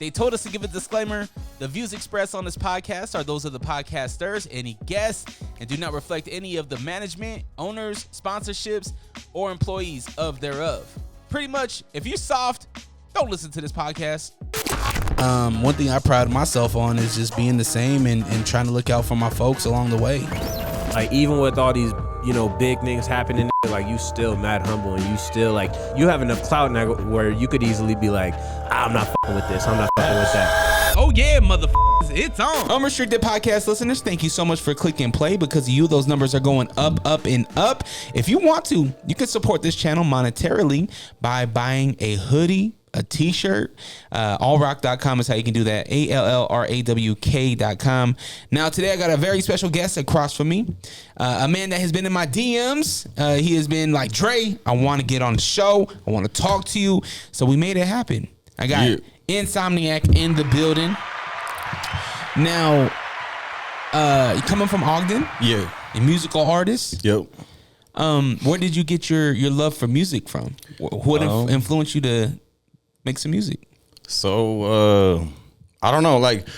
They told us to give a disclaimer. The views expressed on this podcast are those of the podcasters, any guests, and do not reflect any of the management, owners, sponsorships, or employees of thereof. Pretty much, if you're soft, don't listen to this podcast. One thing I pride myself on is just being the same and trying to look out for my folks along the way. Like, even with all these, big things happening, like, you still mad humble, and you still, like, you have enough clout now where you could easily be like, I'm not fucking with this, I'm not fucking with that. Oh yeah, motherfuckers, it's on. Unrestricted podcast listeners, thank you so much for clicking play. Because of you, those numbers are going up, up, and up. If you want to, you can support this channel monetarily by buying a hoodie, a t-shirt. Allrock.com is how you can do that. ALLRAWK.com. Now today I got a very special guest across from me, a man that has been in my DMs. He has been like, Dre, I want to get on the show, I want to talk to you. So we made it happen. I got NsomniaC in the building. Now you coming from Ogden? Yeah. A musical artist? Yep. Where did you get your love for music from? What influenced you to make some music? So I don't know, like,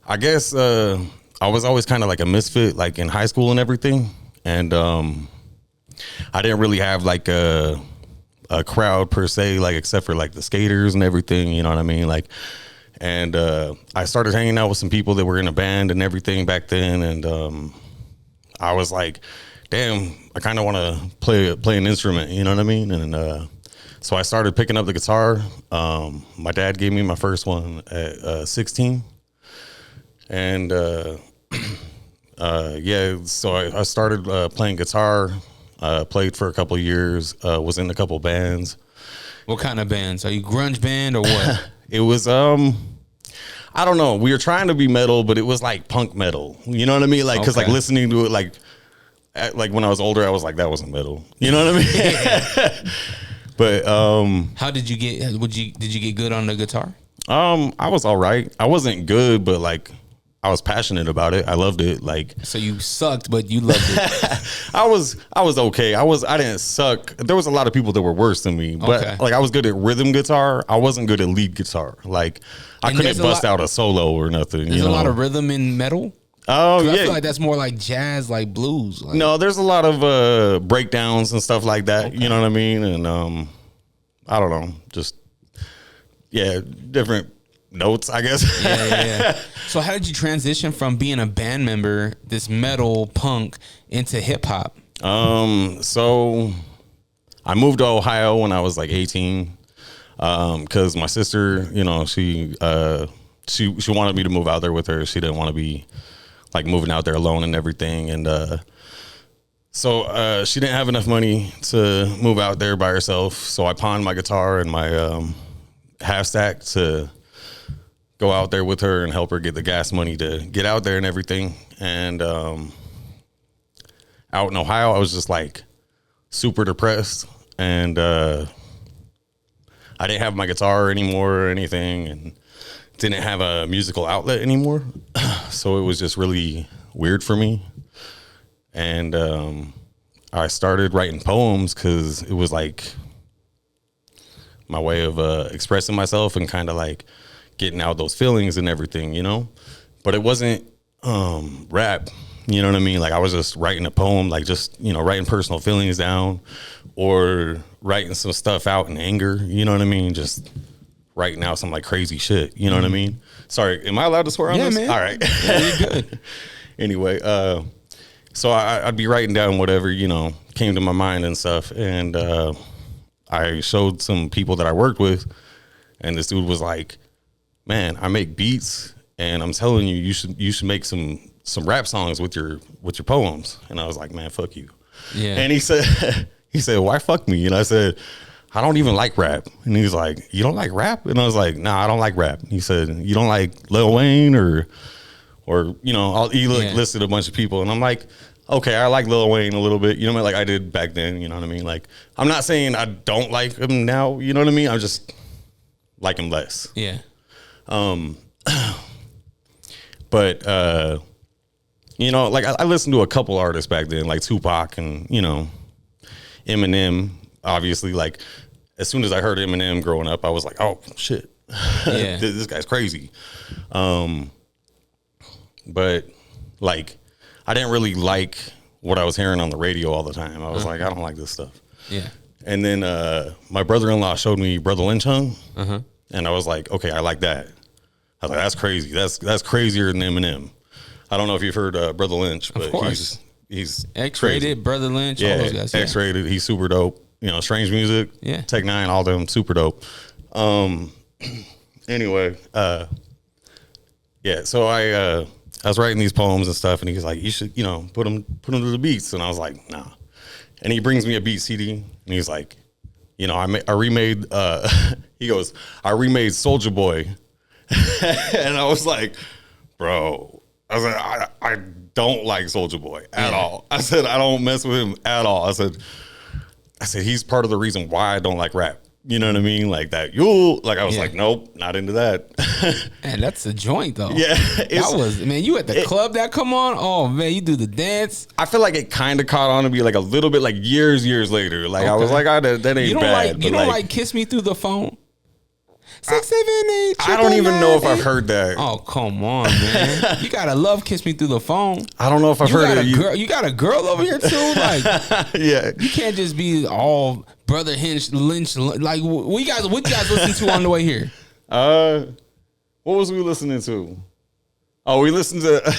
I guess I was always kind of like a misfit, like in high school and everything, and I didn't really have like a crowd per se, like, except for like the skaters and everything, you know what I mean, like. And I started hanging out with some people that were in a band and everything back then, and I was like, damn, I kind of want to play an instrument, you know what I mean? And so I started picking up the guitar. My dad gave me my first one at 16. And so I started playing guitar, played for a couple of years, was in a couple of bands. What kind of bands? Are you grunge band or what? It was, I don't know. We were trying to be metal, but it was like punk metal. You know what I mean? Like, cause like listening to it, like when I was older, I was like, that wasn't metal. You know what I mean? Yeah. But how did you get? Did you get good on the guitar? I was all right. I wasn't good, but like I was passionate about it. I loved it. Like, so you sucked, but you loved it. I was okay. I didn't suck. There was a lot of people that were worse than me, but like I was good at rhythm guitar. I wasn't good at lead guitar. Like I couldn't bust out a solo or nothing. There's a lot of rhythm in metal. Oh yeah, I feel like that's more like jazz, like blues. Like. No, there's a lot of breakdowns and stuff like that. You know what I mean? And I don't know, just different notes, I guess. Yeah. So how did you transition from being a band member, this metal punk, into hip hop? So I moved to Ohio when I was like 18, because my sister, she wanted me to move out there with her. She didn't want to be like moving out there alone and everything. And so she didn't have enough money to move out there by herself. So I pawned my guitar and my half stack to go out there with her and help her get the gas money to get out there and everything. And out in Ohio, I was just like super depressed, and I didn't have my guitar anymore or anything, and didn't have a musical outlet anymore. So it was just really weird for me. And I started writing poems because it was like my way of expressing myself and kind of like getting out those feelings and everything, but it wasn't rap, you know what I mean? Like I was just writing a poem, like just, writing personal feelings down or writing some stuff out in anger, you know what I mean? Just writing out some like crazy shit, you know what I mean? Sorry, am I allowed to swear on this? Man. All right. Yeah, you're good. Anyway, so I'd be writing down whatever, came to my mind and stuff. And I showed some people that I worked with, and this dude was like, man, I make beats, and I'm telling you, you should make some rap songs with your poems. And I was like, man, fuck you. Yeah. And he said, why fuck me? And I said, I don't even like rap. And he's like, you don't like rap? And I was like, nah, I don't like rap. He said, you don't like Lil Wayne or he listed a bunch of people. And I'm like, okay, I like Lil Wayne a little bit, like I did back then, you know what I mean? Like, I'm not saying I don't like him now, you know what I mean? I just like him less. Yeah. But like I listened to a couple artists back then, like Tupac and, Eminem, obviously. Like as soon as I heard Eminem growing up, I was like, oh shit. Yeah. This guy's crazy. But like, I didn't really like what I was hearing on the radio all the time. I was like, I don't like this stuff. Yeah. And then my brother-in-law showed me Brother Lynch Hung, and I was like, okay, I like that. I was like, that's crazy. That's crazier than Eminem. I don't know if you've heard Brother Lynch, but he's X-Rated, crazy. Brother Lynch, all those guys. Yeah. X-Rated. He's super dope. You know, Strange Music, Tech Nine, all them super dope. Anyway, so I was writing these poems and stuff, and he's like, you should, you know, put them to the beats, and I was like, nah. And he brings me a beat CD, and he's like, you know, I remade. He goes, I remade Soulja Boy, and I was like, bro, I was like, I don't like Soulja Boy at all. I said, I don't mess with him at all. I said, he's part of the reason why I don't like rap. You know what I mean? Like that. I was like, nope, not into that. Man, that's a joint though. Yeah. That was, man, you at the club that come on? Oh man, you do the dance. I feel like it kind of caught on to be like a little bit like years later. Like I was like, that ain't you don't bad. You don't like Kiss Me Through the Phone? 6, 7, 8. I don't even know if I've heard that. Oh, come on, man. You gotta love Kiss Me Through the Phone. I don't know if I've heard it. You got a girl over here too? Like, yeah. You can't just be all Brother Lynch. Like, what you guys listen to on the way here? What was we listening to? Oh, we listened to...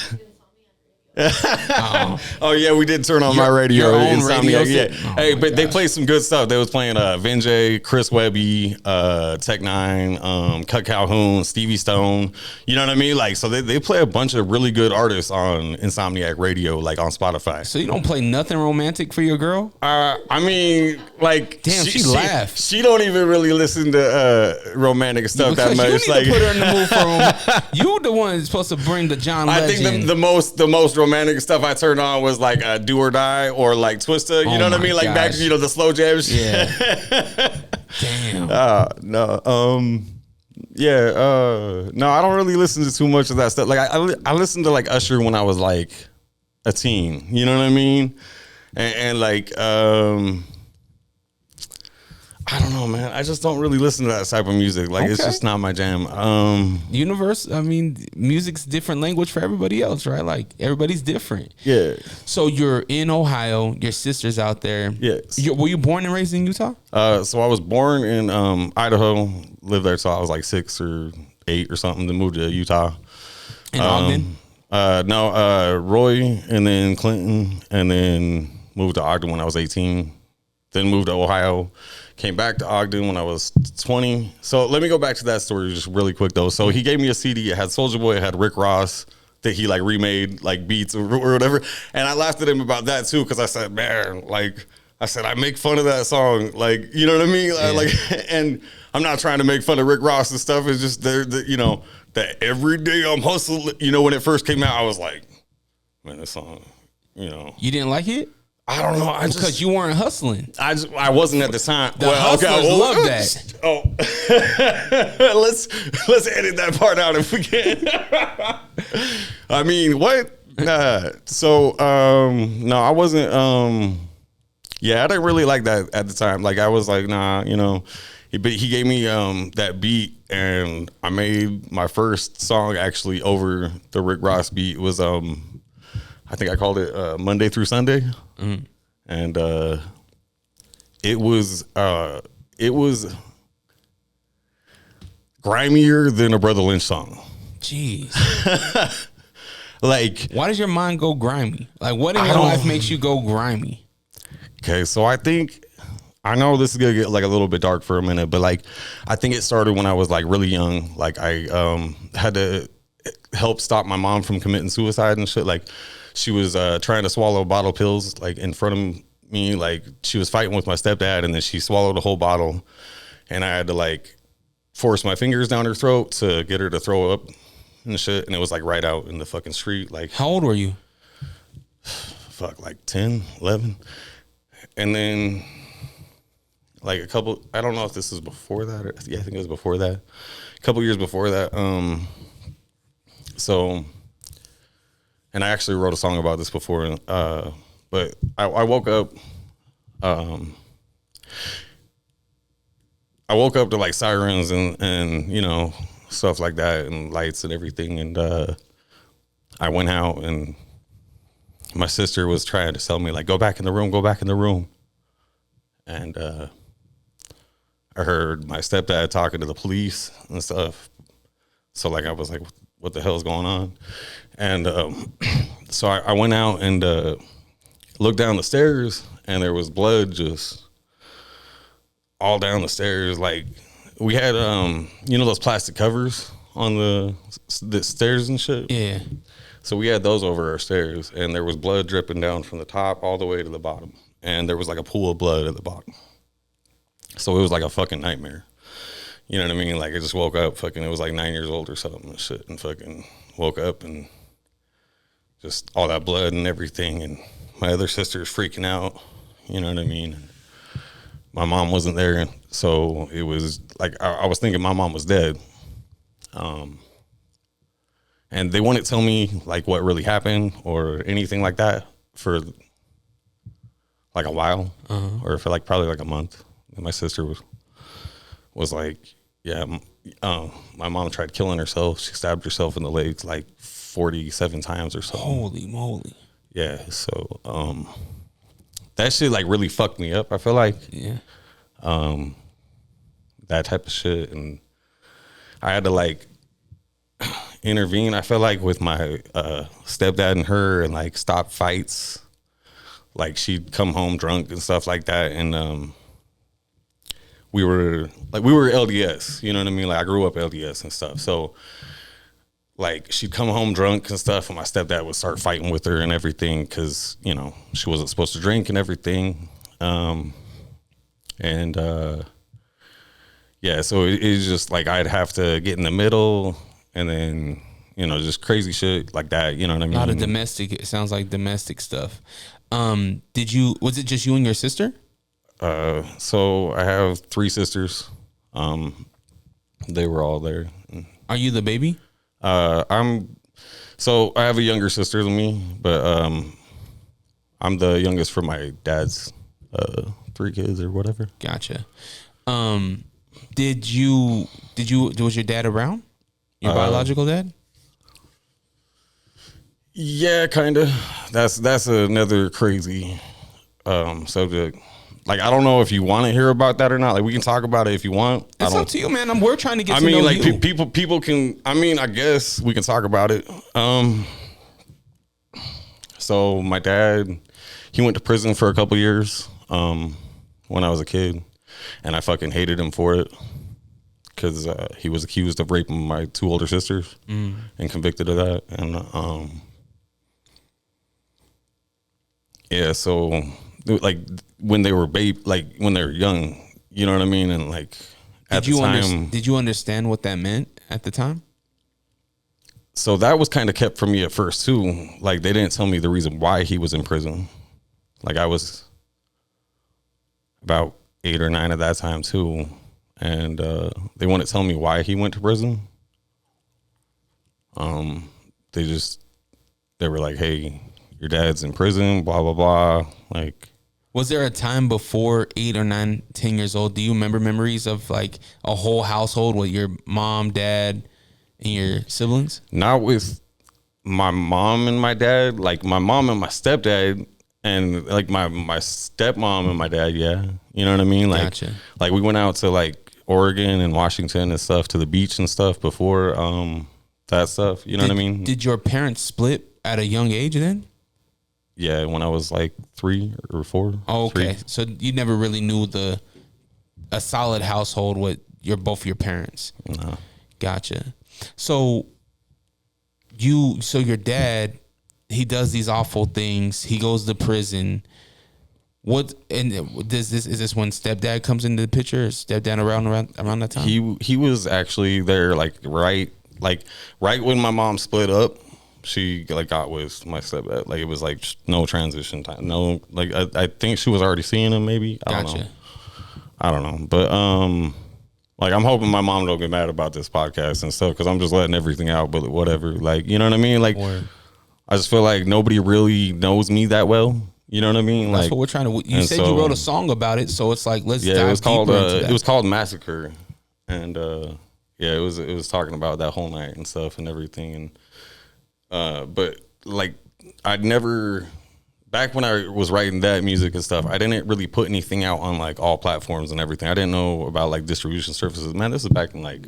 Oh yeah, we did turn on my radio. Your own radio. Yeah. But they played some good stuff. They was playing Vinjay, Chris Webby, Tech Nine, Cut Calhoun, Stevie Stone. You know what I mean? Like, so they play a bunch of really good artists on Insomniac Radio, like on Spotify. So you don't play nothing romantic for your girl? I mean, like, damn, she laughed. She don't even really listen to romantic stuff that much. You need like, to put her in the mood for you the one that's supposed to bring the John Legend. I think the most romantic stuff I turned on was like Do or Die or like Twista. You know what I mean? Like back, you know, the slow jam shit. Yeah. Damn. No. No, I don't really listen to too much of that stuff. Like I listened to like Usher when I was like a teen. You know what I mean? And like I don't know, man. I just don't really listen to that type of music. Like, it's just not my jam. Universe, I mean, music's different language for everybody else, right? Like, everybody's different. Yeah. So you're in Ohio. Your sister's out there. Yes. Were you born and raised in Utah? So I was born in Idaho. Lived there till I was like 6 or 8 or something. Then moved to Utah. In Ogden? No, Roy, and then Clinton, and then moved to Ogden when I was 18. Then moved to Ohio. Came back to Ogden when I was 20. So let me go back to that story just really quick though. So he gave me a CD. It had Soulja Boy, it had Rick Ross that he like remade like beats or whatever. And I laughed at him about that too because I said, man, like I said, I make fun of that song. Like, you know what I mean? Yeah. Like, and I'm not trying to make fun of Rick Ross and stuff. It's just you know, that every day I'm hustling. You know, when it first came out, I was like, man, this song, you know. You didn't like it? I don't know. Because you weren't hustling. I wasn't at the time. The hustlers love that. Oh, let's edit that part out if we can. I mean, what? So no, I wasn't. Yeah, I didn't really like that at the time. Like I was like, nah, you know. But he gave me that beat, and I made my first song actually over the Rick Ross beat. It was I think I called it Monday Through Sunday. Mm-hmm. And it was grimier than a Brother Lynch song. Jeez. Like, why does your mind go grimy? Like, what in your life makes you go grimy? Okay, so I know this is gonna get like a little bit dark for a minute, but like I think it started when I was like really young. Like I had to help stop my mom from committing suicide and shit. Like she was trying to swallow bottle pills like in front of me. Like she was fighting with my stepdad, and then she swallowed a whole bottle, and I had to like force my fingers down her throat to get her to throw up and shit. And it was like right out in the fucking street. Like, how old were you? Fuck, like 10, 11. And then like a couple, I don't know if this was before that. Or, yeah, I think it was before that. A couple years before that. So, and I actually wrote a song about this before. But I woke up. I I woke up to like sirens and you know, stuff like that and lights and everything. And I went out and my sister was trying to tell me like, go back in the room. And I heard my stepdad talking to the police and stuff. So like, I was like, what the hell is going on? And so I went out and looked down the stairs and there was blood just all down the stairs. Like we had, you know, those plastic covers on the stairs and shit. Yeah. So we had those over our stairs and there was blood dripping down from the top all the way to the bottom. And there was like a pool of blood at the bottom. So it was like a fucking nightmare. You know what I mean? Like I just woke up fucking, it was like 9 years old or something and shit. And fucking woke up and just all that blood and everything. And my other sister's freaking out. You know what I mean? My mom wasn't there. So it was like, I was thinking my mom was dead. And they wouldn't tell me like what really happened or anything like that for like a while or for like probably like a month. And my sister was like, yeah, my mom tried killing herself. She stabbed herself in the legs like 47 times or so. Holy moly. Yeah. So that shit like really fucked me up, I feel like. Yeah. That type of shit. And I had to like intervene, I feel like, with my stepdad and her and like stop fights. Like she'd come home drunk and stuff like that. And we were LDS, you know what I mean? Like I grew up LDS and stuff. So like she'd come home drunk and stuff and my stepdad would start fighting with her and everything because, you know, she wasn't supposed to drink and everything. Yeah, so it's just like I'd have to get in the middle and then, you know, just crazy shit like that. You know what I mean? A lot of domestic. It sounds like domestic stuff. Was it just you and your sister? So I have 3 sisters. They were all there. Are you the baby? So I have a younger sister than me, but I'm the youngest for my dad's 3 kids or whatever. Gotcha. Was your dad around? Your biological dad? Yeah, kind of. That's another crazy subject. Like, I don't know if you want to hear about that or not. Like, we can talk about it if you want. It's up to you, man. We're trying to get to know like, you. people can, I guess we can talk about it. So my dad, he went to prison for a couple years when I was a kid. And I fucking hated him for it because he was accused of raping my 2 older sisters and convicted of that. And yeah, so like when they were when they were young, you know what I mean? And like at the time, did you understand what that meant at the time? So that was kind of kept from me at first too. Like they didn't tell me the reason why he was in prison. Like I was about 8 or 9 at that time too, and they wouldn't tell me why he went to prison. They were like, "Hey, your dad's in prison." Blah blah blah. Like, was there a time before 8 or 9, 10 years old? Do you remember memories of like a whole household with your mom, dad, and your siblings? Not with my mom and my dad. Like my mom and my stepdad. And like my stepmom and my dad, yeah, you know what I mean. Like, gotcha. Like we went out to like Oregon and Washington and stuff to the beach and stuff before that stuff. You know what I mean? Did your parents split at a young age then? Yeah, when I was like 3 or 4. Oh, okay. 3. So you never really knew a solid household with both your parents. No. Gotcha. So your dad, he does these awful things. He goes to prison. Is this when stepdad comes into the picture? Is stepdad around that time? He was actually there like right when my mom split up. She like got with my stepdad. Like it was like no transition time. No, like I think she was already seeing him. Maybe I don't know. But like I'm hoping my mom don't get mad about this podcast and stuff because I'm just letting everything out. But whatever, like you know what I mean. Like I just feel like nobody really knows me that well. You know what I mean? That's Like what we're trying to. You and said so- you wrote a song about it, so it's like let's Yeah, dive it was called deeper into that. it was called Massacre, and yeah, it was talking about that whole night and stuff and everything, and but like I'd never. Back when I was writing that music and stuff, I didn't really put anything out on like all platforms and everything. I didn't know about like distribution services. Man, this is back in like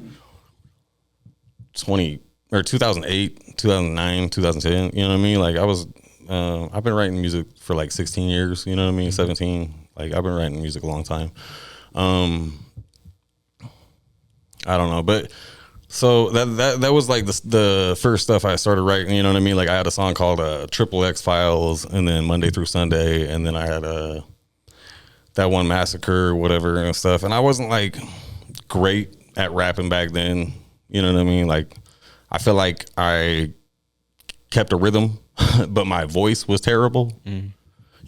2008, 2009, 2010. You know what I mean? Like I was, I've been writing music for like 16 years. You know what I mean? 17. Like I've been writing music a long time. I don't know, but. So that was like the first stuff I started writing, you know what I mean? Like I had a song called Triple X Files, and then Monday Through Sunday, and then I had that one Massacre, whatever and stuff. And I wasn't like great at rapping back then, you know what I mean? Like I feel like I kept a rhythm, but my voice was terrible. You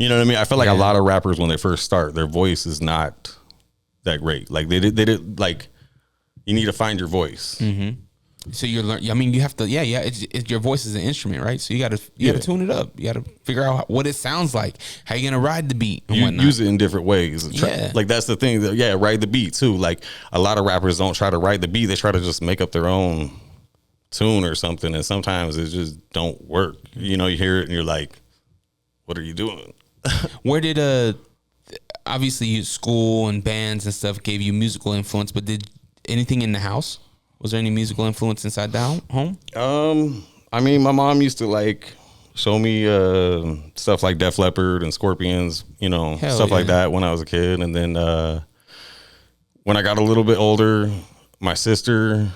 know what I mean? I feel like a lot of rappers when they first start, their voice is not that great. Like they did like. You need to find your voice. So you're learning. I mean, you have to. Yeah. It's your voice is an instrument, right? So you got to tune it up. You got to figure out what it sounds like. How you gonna ride the beat and You whatnot. use it in different ways. Yeah. Like that's the thing. Ride the beat too. Like a lot of rappers don't try to ride the beat. They try to just make up their own tune or something, and sometimes it just don't work. You know, you hear it and you're like, "What are you doing?" Where did obviously school and bands and stuff gave you musical influence, but did anything in the house? Was there any musical influence inside the home? I mean, my mom used to like show me stuff like Def Leppard and Scorpions, you know, stuff like that when I was a kid. And then when I got a little bit older, my sister,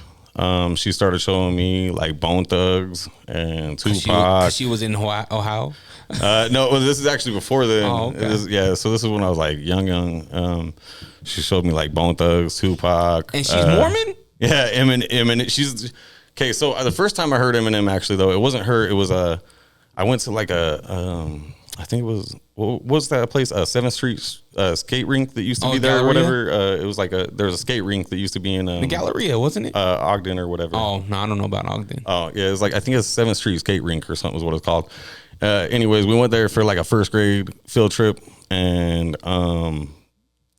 she started showing me like Bone Thugs and Tupac. She was in Ohio. No, this is actually before then. Oh, okay. So this is when I was like young. She showed me like Bone Thugs, Tupac, And she's Mormon. Yeah, Eminem. She's okay. So the first time I heard Eminem, actually though, it wasn't her. It was I went to like I think it was what was that place? 7th Street skate rink that used to be there or whatever. It was like there was a skate rink that used to be in The Galleria, wasn't it? Ogden or whatever. Oh no, I don't know about Ogden. Oh yeah, it was like I think it's 7th Street skate rink or something was what it's called. Anyways, we went there for like a first grade field trip, and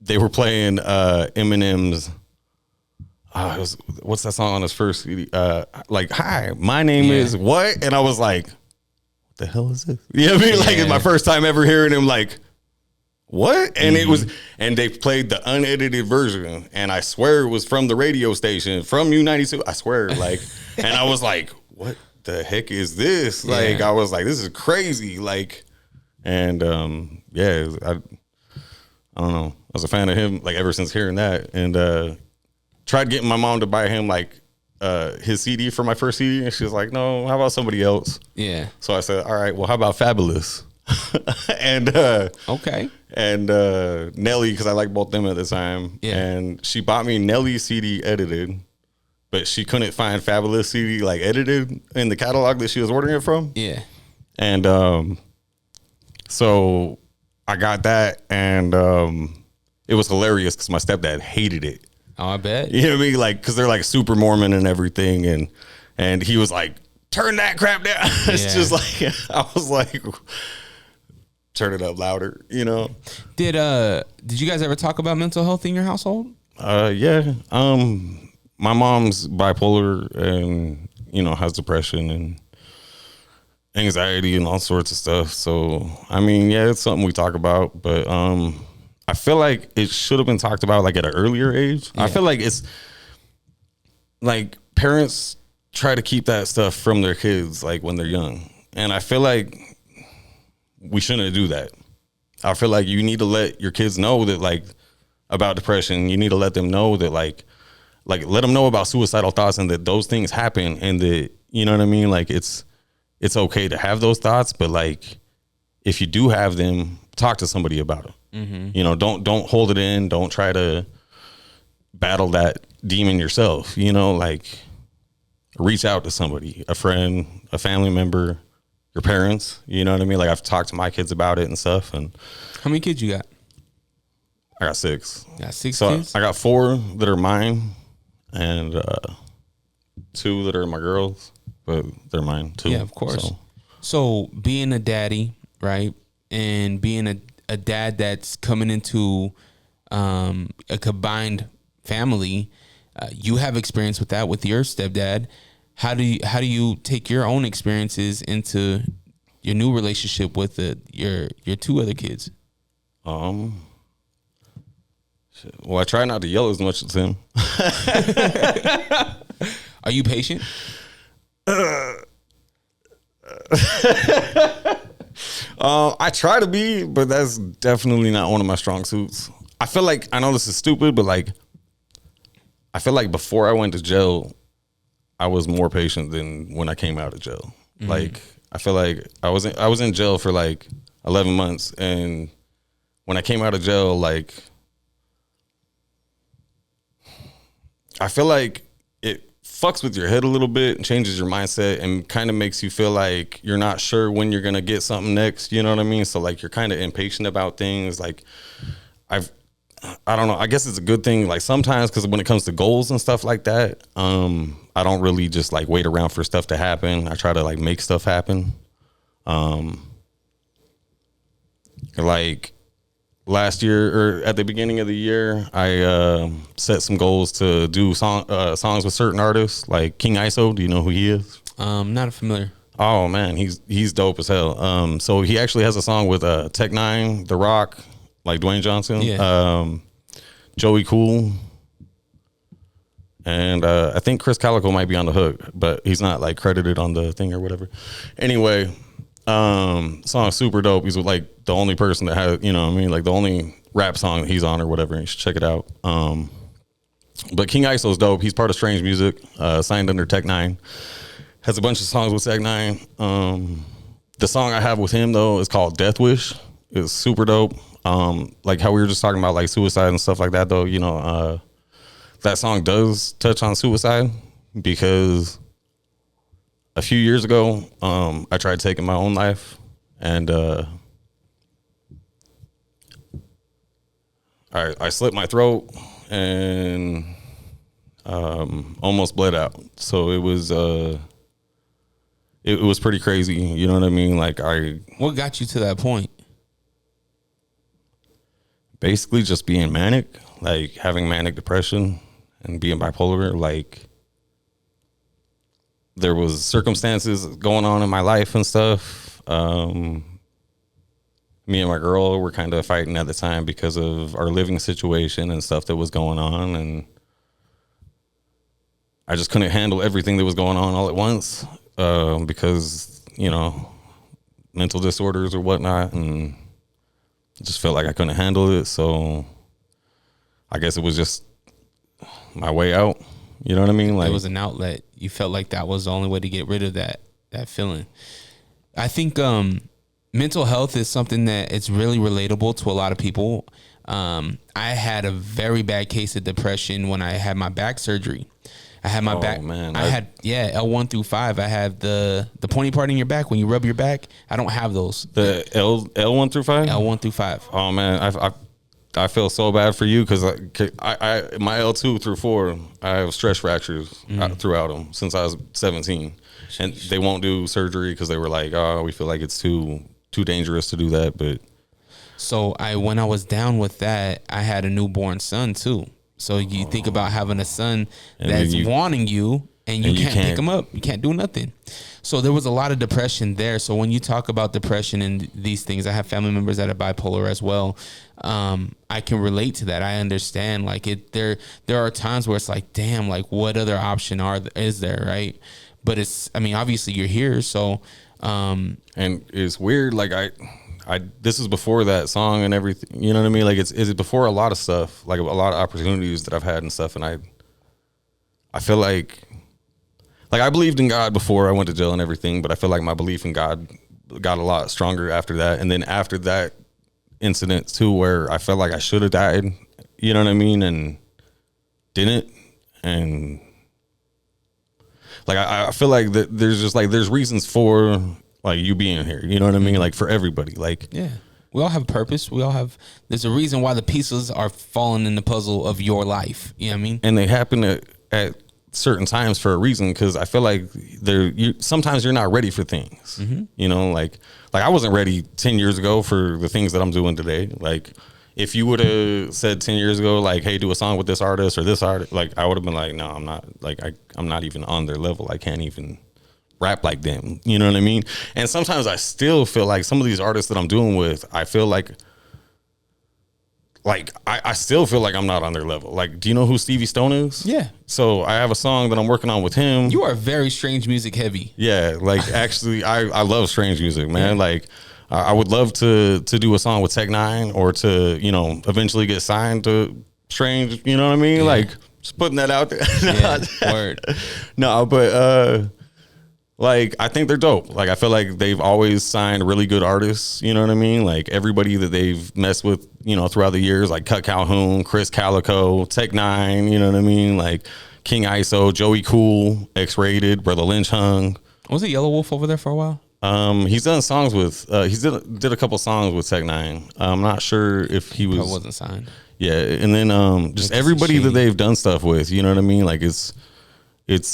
they were playing Eminem's. What's that song on his first CD? Like, hi, my name is what? And I was like, what the hell is this? You know what I mean? Like, it's my first time ever hearing him like, what? And it was, and they played the unedited version. And I swear it was from the radio station, from U92. I swear, like, and I was like, what the heck is this? Like, I was like, this is crazy. Like, and I don't know. I was a fan of him, like, ever since hearing that. And, tried getting my mom to buy him like his CD for my first CD, and she was like, "No, how about somebody else?" Yeah. So I said, "All right, well, how about Fabulous?" and Okay. and Nelly, because I liked both them at the time. Yeah. And she bought me Nelly's CD edited, but she couldn't find Fabulous CD like edited in the catalog that she was ordering it from. Yeah. And so I got that, and it was hilarious because my stepdad hated it. Oh, I bet. You know what I mean? Like, because they're like super Mormon and everything, and he was like, "Turn that crap down." It's just like I was like, "Turn it up louder," you know. Did you guys ever talk about mental health in your household? Yeah. My mom's bipolar and has depression and anxiety and all sorts of stuff. So I mean, yeah, it's something we talk about, but I feel like it should have been talked about like at an earlier age. Yeah. I feel like it's like parents try to keep that stuff from their kids like when they're young. And I feel like we shouldn't do that. I feel like you need to let your kids know that like about depression. You need to let them know that like let them know about suicidal thoughts and that those things happen and that, you know what I mean? Like it's okay to have those thoughts, but like if you do have them, talk to somebody about it. Mm-hmm. Don't hold it in. Don't try to battle that demon yourself. Like reach out to somebody, a friend, a family member, your parents. You know what I mean? Like I've talked to my kids about it and stuff. And how many kids you got? I got 6. Got 6 so kids? I got 4 that are mine and 2 that are my girls, but they're mine too. Yeah, of course. So being a daddy, right? and being a dad that's coming into a combined family, you have experience with that with your stepdad. How do you take your own experiences into your new relationship with your two other kids? Well, I try not to yell as much as him. Are you patient? I try to be, but that's definitely not one of my strong suits. I feel like, I know this is stupid, but like, I feel like before I went to jail, I was more patient than when I came out of jail. Mm-hmm. Like, I feel like I was in jail for like 11 months, and when I came out of jail, like, I feel like it fucks with your head a little bit and changes your mindset and kind of makes you feel like you're not sure when you're going to get something next. You know what I mean? So like, you're kind of impatient about things. Like, I don't know. I guess it's a good thing. Like sometimes, because when it comes to goals and stuff like that, I don't really just like wait around for stuff to happen. I try to like make stuff happen. Like last year or at the beginning of the year, I set some goals to do songs with certain artists, like King ISO. Do you know who he is? Not familiar. Oh man, he's dope as hell. So he actually has a song with Tech Nine, The Rock, like Dwayne Johnson, Joey Cool, and I think Chris Calico might be on the hook, but he's not like credited on the thing or whatever. Anyway, song's super dope. He's like the only person that has, you know what I mean, like the only rap song he's on or whatever. You should check it out. But King ISO's dope. He's part of Strange Music, signed under Tech Nine. Has a bunch of songs with Tech Nine. The song I have with him though is called Death Wish. It's super dope. Like how we were just talking about like suicide and stuff like that though, you know, that song does touch on suicide because a few years ago, I tried taking my own life and, I slit my throat and, almost bled out. So it was pretty crazy. You know what I mean? Like what got you to that point? Basically just being manic, like having manic depression and being bipolar. Like there was circumstances going on in my life and stuff. Me and my girl were kind of fighting at the time because of our living situation and stuff that was going on. And I just couldn't handle everything that was going on all at once because, you know, mental disorders or whatnot. And just felt like I couldn't handle it. So I guess it was just my way out. You know what I mean? Like it was an outlet. You felt like that was the only way to get rid of that feeling. I think mental health is something that it's really relatable to a lot of people. I had a very bad case of depression when I had my back surgery. I had my back. Man, I had L1 through 5. I have the pointy part in your back when you rub your back. I don't have those. The L1 through 5. L1 through 5. Oh man, I feel so bad for you because I my L2 through 4, I have stress fractures throughout them since I was 17, and they won't do surgery because they were like, oh, we feel like it's too dangerous to do that. But so when I was down with that, I had a newborn son too. So you think about having a son that's wanting you and you can't pick him up. You can't do nothing. So there was a lot of depression there. So when you talk about depression and these things, I have family members that are bipolar as well. I can relate to that. I understand. Like there are times where it's like, damn, like what other option is there, right? But obviously you're here. So and it's weird. Like this is before that song and everything, you know what I mean? Like it's before a lot of stuff, like a lot of opportunities that I've had and stuff. And I feel like I believed in God before I went to jail and everything, but I feel like my belief in God got a lot stronger after that. And then after that incident too, where I felt like I should have died, you know what I mean? And didn't. And like, I feel like that there's reasons for like you being here, you know what I mean? Like for everybody, like, yeah, we all have a purpose. There's a reason why the pieces are falling in the puzzle of your life. You know what I mean? And they happen at certain times for a reason, because I feel like sometimes you're not ready for things. You know, like I wasn't ready 10 years ago for the things that I'm doing today. Like if you would have said 10 years ago, like, hey, do a song with this artist or this artist, like I would have been like, no, I'm not. Like I'm not even on their level. I can't even rap like them. You know what I mean? And sometimes I still feel like some of these artists that I'm doing with, I feel like I still feel like I'm not on their level. Like, do you know who Stevie Stone is? Yeah. So I have a song that I'm working on with him. You are very strange music heavy. Yeah, like actually, I love strange music, man. Like, I would love to do a song with Tech Nine, or to eventually get signed to Strange. You know what I mean? Yeah. Like, just putting that out there. Yeah, word. No, but like, I think they're dope. Like, I feel like they've always signed really good artists. You know what I mean? Like, everybody that they've messed with, throughout the years, like Cut Calhoun, Chris Calico, Tech Nine. You know what I mean? Like King ISO, Joey Cool, X-Rated, Brother Lynch Hung. Was it Yellow Wolf over there for a while? He's done songs with. Did a couple songs with Tech Nine. I'm not sure if he wasn't signed. Yeah, and then just everybody that they've done stuff with. You know what I mean? Like it's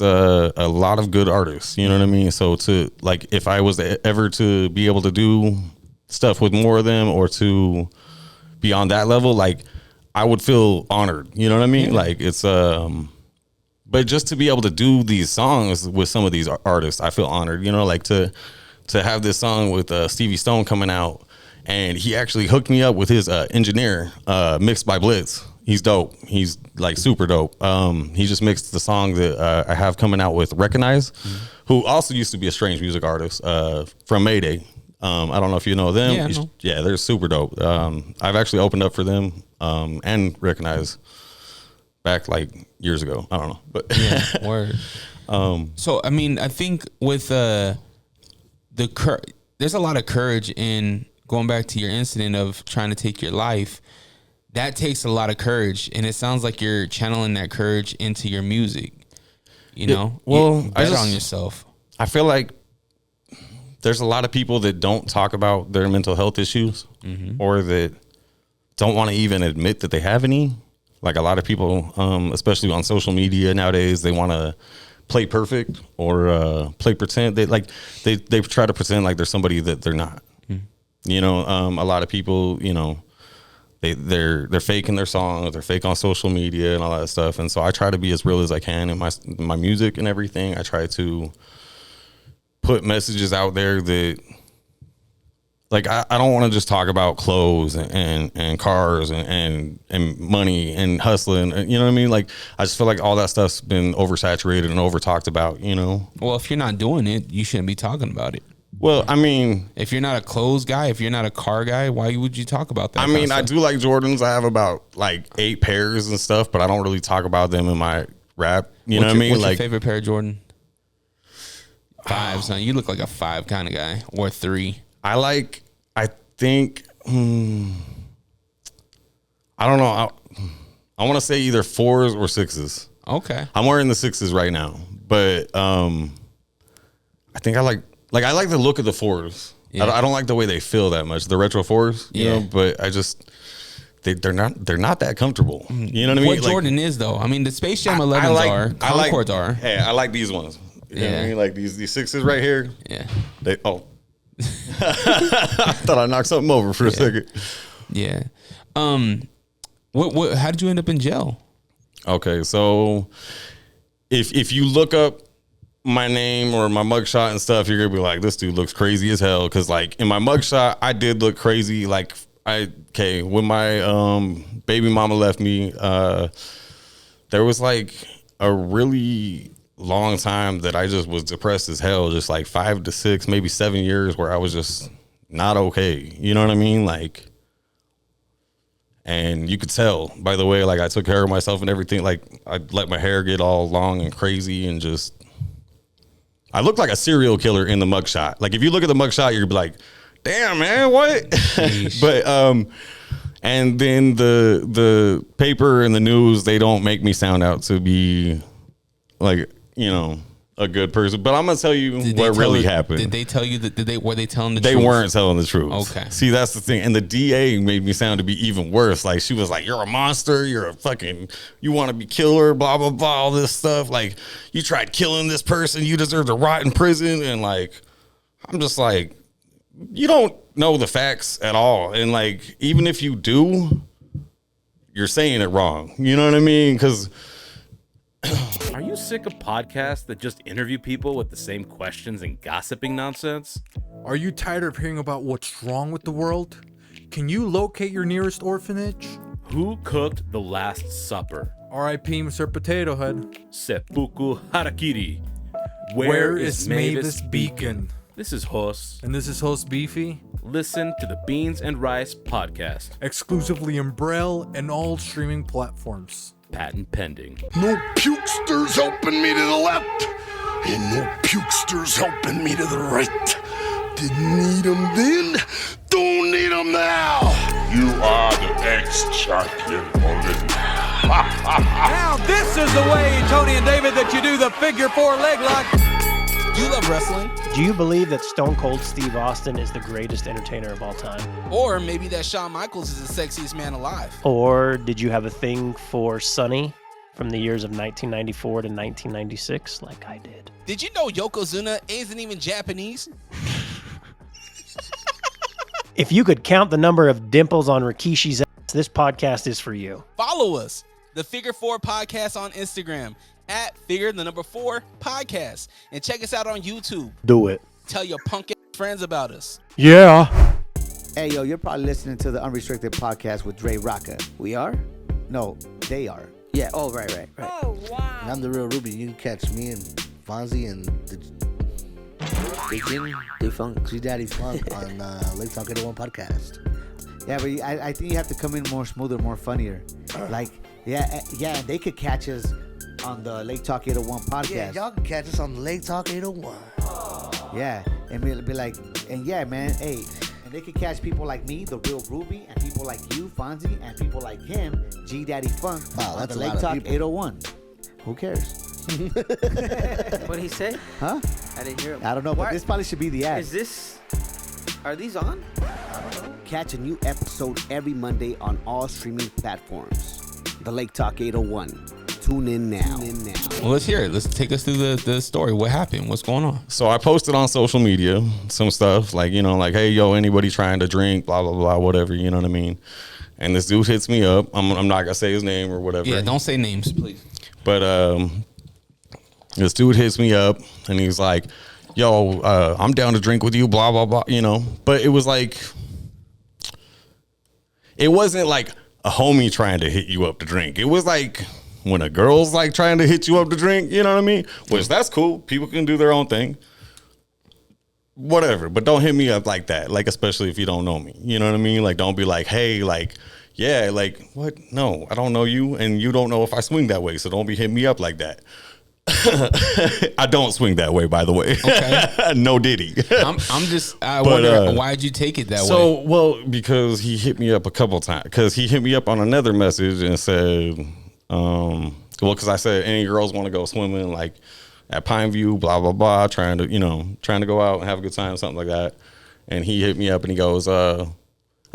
a lot of good artists. You know what I mean? So to like, if I was ever to be able to do stuff with more of them, or to be on that level, like I would feel honored. You know what I mean? Yeah. Like it's but just to be able to do these songs with some of these artists, I feel honored. Like to have this song with Stevie Stone coming out, and he actually hooked me up with his engineer, mixed by Blitz. He's dope. He's like super dope. He just mixed the song that I have coming out with Recognize, who also used to be a strange music artist from Mayday. I don't know if you know them. Yeah, I know. Yeah, they're super dope. I've actually opened up for them and Recognize back like years ago. I don't know, but yeah, word. So I mean, I think with there's a lot of courage in going back to your incident of trying to take your life. That takes a lot of courage, and it sounds like you're channeling that courage into your music. Well, bet on yourself. I feel like there's a lot of people that don't talk about their mental health issues, or that don't want to even admit that they have any. Like a lot of people, especially on social media nowadays, they want to play perfect or play pretend. They try to pretend like they're somebody that they're not. A lot of people, they're faking their songs, they're fake on social media and all that stuff. And so I try to be as real as I can in my music and everything. I try to put messages out there that, like, I don't want to just talk about clothes and cars and money and hustling. You know what I mean? Like, I just feel like all that stuff's been oversaturated and over talked about, Well, if you're not doing it, you shouldn't be talking about it. Well, I mean, if you're not a clothes guy, if you're not a car guy, why would you talk about that? I mean, I do like Jordans. I have about like 8 pairs and stuff, but I don't really talk about them in my rap. You know what I mean? What's like, your favorite pair of Jordan? 5, son. You look like a 5 kind of guy, or 3. I think, I don't know. I want to say either 4s or 6s. Okay. I'm wearing the 6s right now, but I think I like the look of the 4s. Yeah. I don't like the way they feel that much. The retro 4s, you know, but they're not that comfortable. You know what I mean? What Jordan is though. I mean, the Space Jam 11s are, Concords are. Hey, I like these ones. You know what I mean? Like these 6s right here. Yeah. I thought I knocked something over for a second. Yeah. What? How did you end up in jail? Okay, so if you look up my name or my mugshot and stuff, you're gonna be like, this dude looks crazy as hell. Cause like in my mugshot, I did look crazy. Like when my baby mama left me, there was like a really long time that I just was depressed as hell, just like 5 to 6, maybe 7 years where I was just not okay. You know what I mean? Like, and you could tell by the way, like I took care of myself and everything. Like I let my hair get all long and crazy and just, I looked like a serial killer in the mugshot. Like if you look at the mugshot, you'd be like, damn man, what? But, and then the paper and the news, they don't make me sound out to be like, a good person. But I'm gonna tell you what really happened. Did they tell you that? Were they telling the truth? They weren't telling the truth. Okay. See, that's the thing. And the DA made me sound to be even worse. Like, she was like, "You're a monster. You're a fucking. You want to be killer. Blah blah blah. All this stuff. Like, you tried killing this person. You deserve to rot in prison." And like, I'm just like, you don't know the facts at all. And like, even if you do, you're saying it wrong. You know what I mean? Because. Are you sick of podcasts that just interview people with the same questions and gossiping nonsense? Are you tired of hearing about what's wrong with the world? Can you locate your nearest orphanage? Who cooked the Last Supper? R.I.P. Mr. Potato Head. Seppuku Harakiri. Where is Mavis Beacon? This is Hos. And this is host Beefy. Listen to the Beans and Rice podcast. Exclusively in Braille and all streaming platforms. Patent pending. No pukesters helping me to the left, and no pukesters helping me to the right. Didn't need them then, don't need them now. You are the ex-champion already. Now this is the way, Tony and David, that you do the figure 4 leg lock. You love wrestling. Do you believe that Stone Cold Steve Austin is the greatest entertainer of all time? Or maybe that Shawn Michaels is the sexiest man alive. Or did you have a thing for Sonny from the years of 1994 to 1996 like I did? Did you know Yokozuna isn't even Japanese? If you could count the number of dimples on Rikishi's ass, this podcast is for you. Follow us, the Figure 4 Podcast on Instagram. At Figure 4 Podcast, and check us out on YouTube. Do it. Tell your punk friends about us. Yeah. Hey, yo, you're probably listening to the Unrestricted Podcast with Dre Rocca. We are? No, they are. Yeah. Oh, right. Oh, wow. And I'm the real Ruby. You can catch me and Fonzie and the Funk. G Daddy Funk on Lake Talk 801 Podcast. Yeah, but I think you have to come in more smoother, more funnier. Like, yeah, and they could catch us on the Lake Talk 801 podcast. Yeah, y'all can catch us on the Lake Talk 801. Yeah, and be like, and yeah, man, hey, and they could catch people like me, the real Ruby, and people like you, Fonzie, and people like him, G Daddy Funk, wow, on the Lake Talk 801. Who cares? What did he say? Huh? I didn't hear him. I don't know, but this probably should be the ad. Are these on? Catch a new episode every Monday on all streaming platforms. The Lake Talk 801. Tune in now. Well, let's hear it. Let's take us through the story. What happened? What's going on? So I posted on social media some stuff like, you know, like, hey, yo, anybody trying to drink, blah, blah, blah, whatever, you know what I mean? And this dude hits me up. I'm not going to say his name or whatever. Yeah, don't say names, please. But this dude hits me up and he's like, yo, I'm down to drink with you, blah, blah, blah, you know. But it was like, it wasn't like a homie trying to hit you up to drink. It was like when a girl's like trying to hit you up to drink, you know what I mean? Which that's cool. People can do their own thing. Whatever. But don't hit me up like that. Like, especially if you don't know me. You know what I mean? Like, don't be like, hey, like, yeah, like, what? No, I don't know you. And you don't know if I swing that way. So don't be hitting me up like that. I don't swing that way, by the way. Okay. No diddy. I'm just, I wonder, why'd you take it that way? So, well, because he hit me up a couple times. Because he hit me up on another message and said, well, because I said, any girls want to go swimming, like, at Pine View, blah, blah, blah, trying to go out and have a good time, something like that. And he hit me up and he goes, I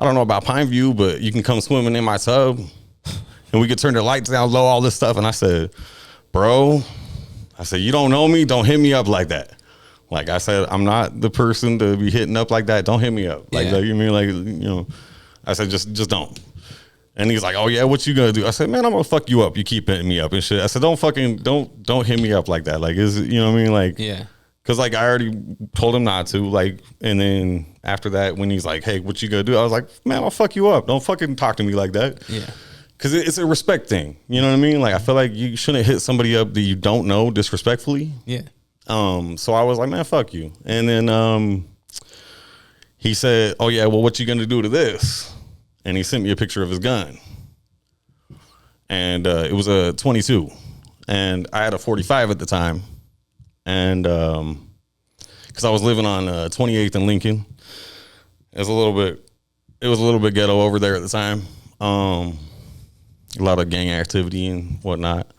don't know about Pine View, but you can come swimming in my tub and we could turn the lights down low, all this stuff. And I said, bro, you don't know me, don't hit me up like that. Like I said, I'm not the person to be hitting up like that. Don't hit me up. Like, you mean, like, you know, I said, just don't. And he's like, oh yeah, what you gonna do? I said, man, I'm gonna fuck you up. You keep hitting me up and shit. I said, don't hit me up like that. Like, is it, you know what I mean? Like, yeah. Cause like I already told him not to. Like, and then after that, when he's like, hey, what you gonna do? I was like, man, I'll fuck you up. Don't fucking talk to me like that. Yeah. Cause it's a respect thing. You know what I mean? Like, I feel like you shouldn't hit somebody up that you don't know disrespectfully. Yeah. So I was like, man, fuck you. And then he said, oh yeah, well, what you gonna do to this? And he sent me a picture of his gun. And it was a 22. And I had a 45 at the time. And because I was living on 28th and Lincoln. It was a little bit ghetto over there at the time. A lot of gang activity and whatnot.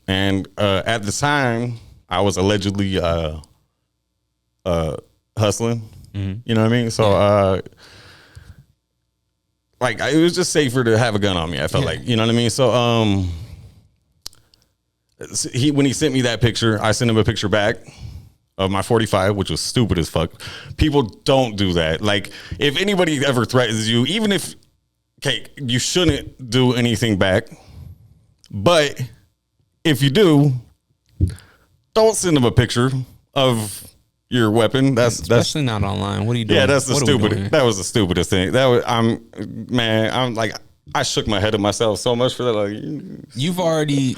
And at the time, I was allegedly hustling. Mm-hmm. You know what I mean? So, it was just safer to have a gun on me. I felt like, you know what I mean? So, when he sent me that picture, I sent him a picture back of my 45, which was stupid as fuck. People don't do that. Like, if anybody ever threatens you, even if, you shouldn't do anything back. But if you do, don't send them a picture of your weapon. That's especially not online. What are you doing? Yeah, that's the stupid. That was the stupidest thing. I'm like, I shook my head at myself so much for that. Like, you've already,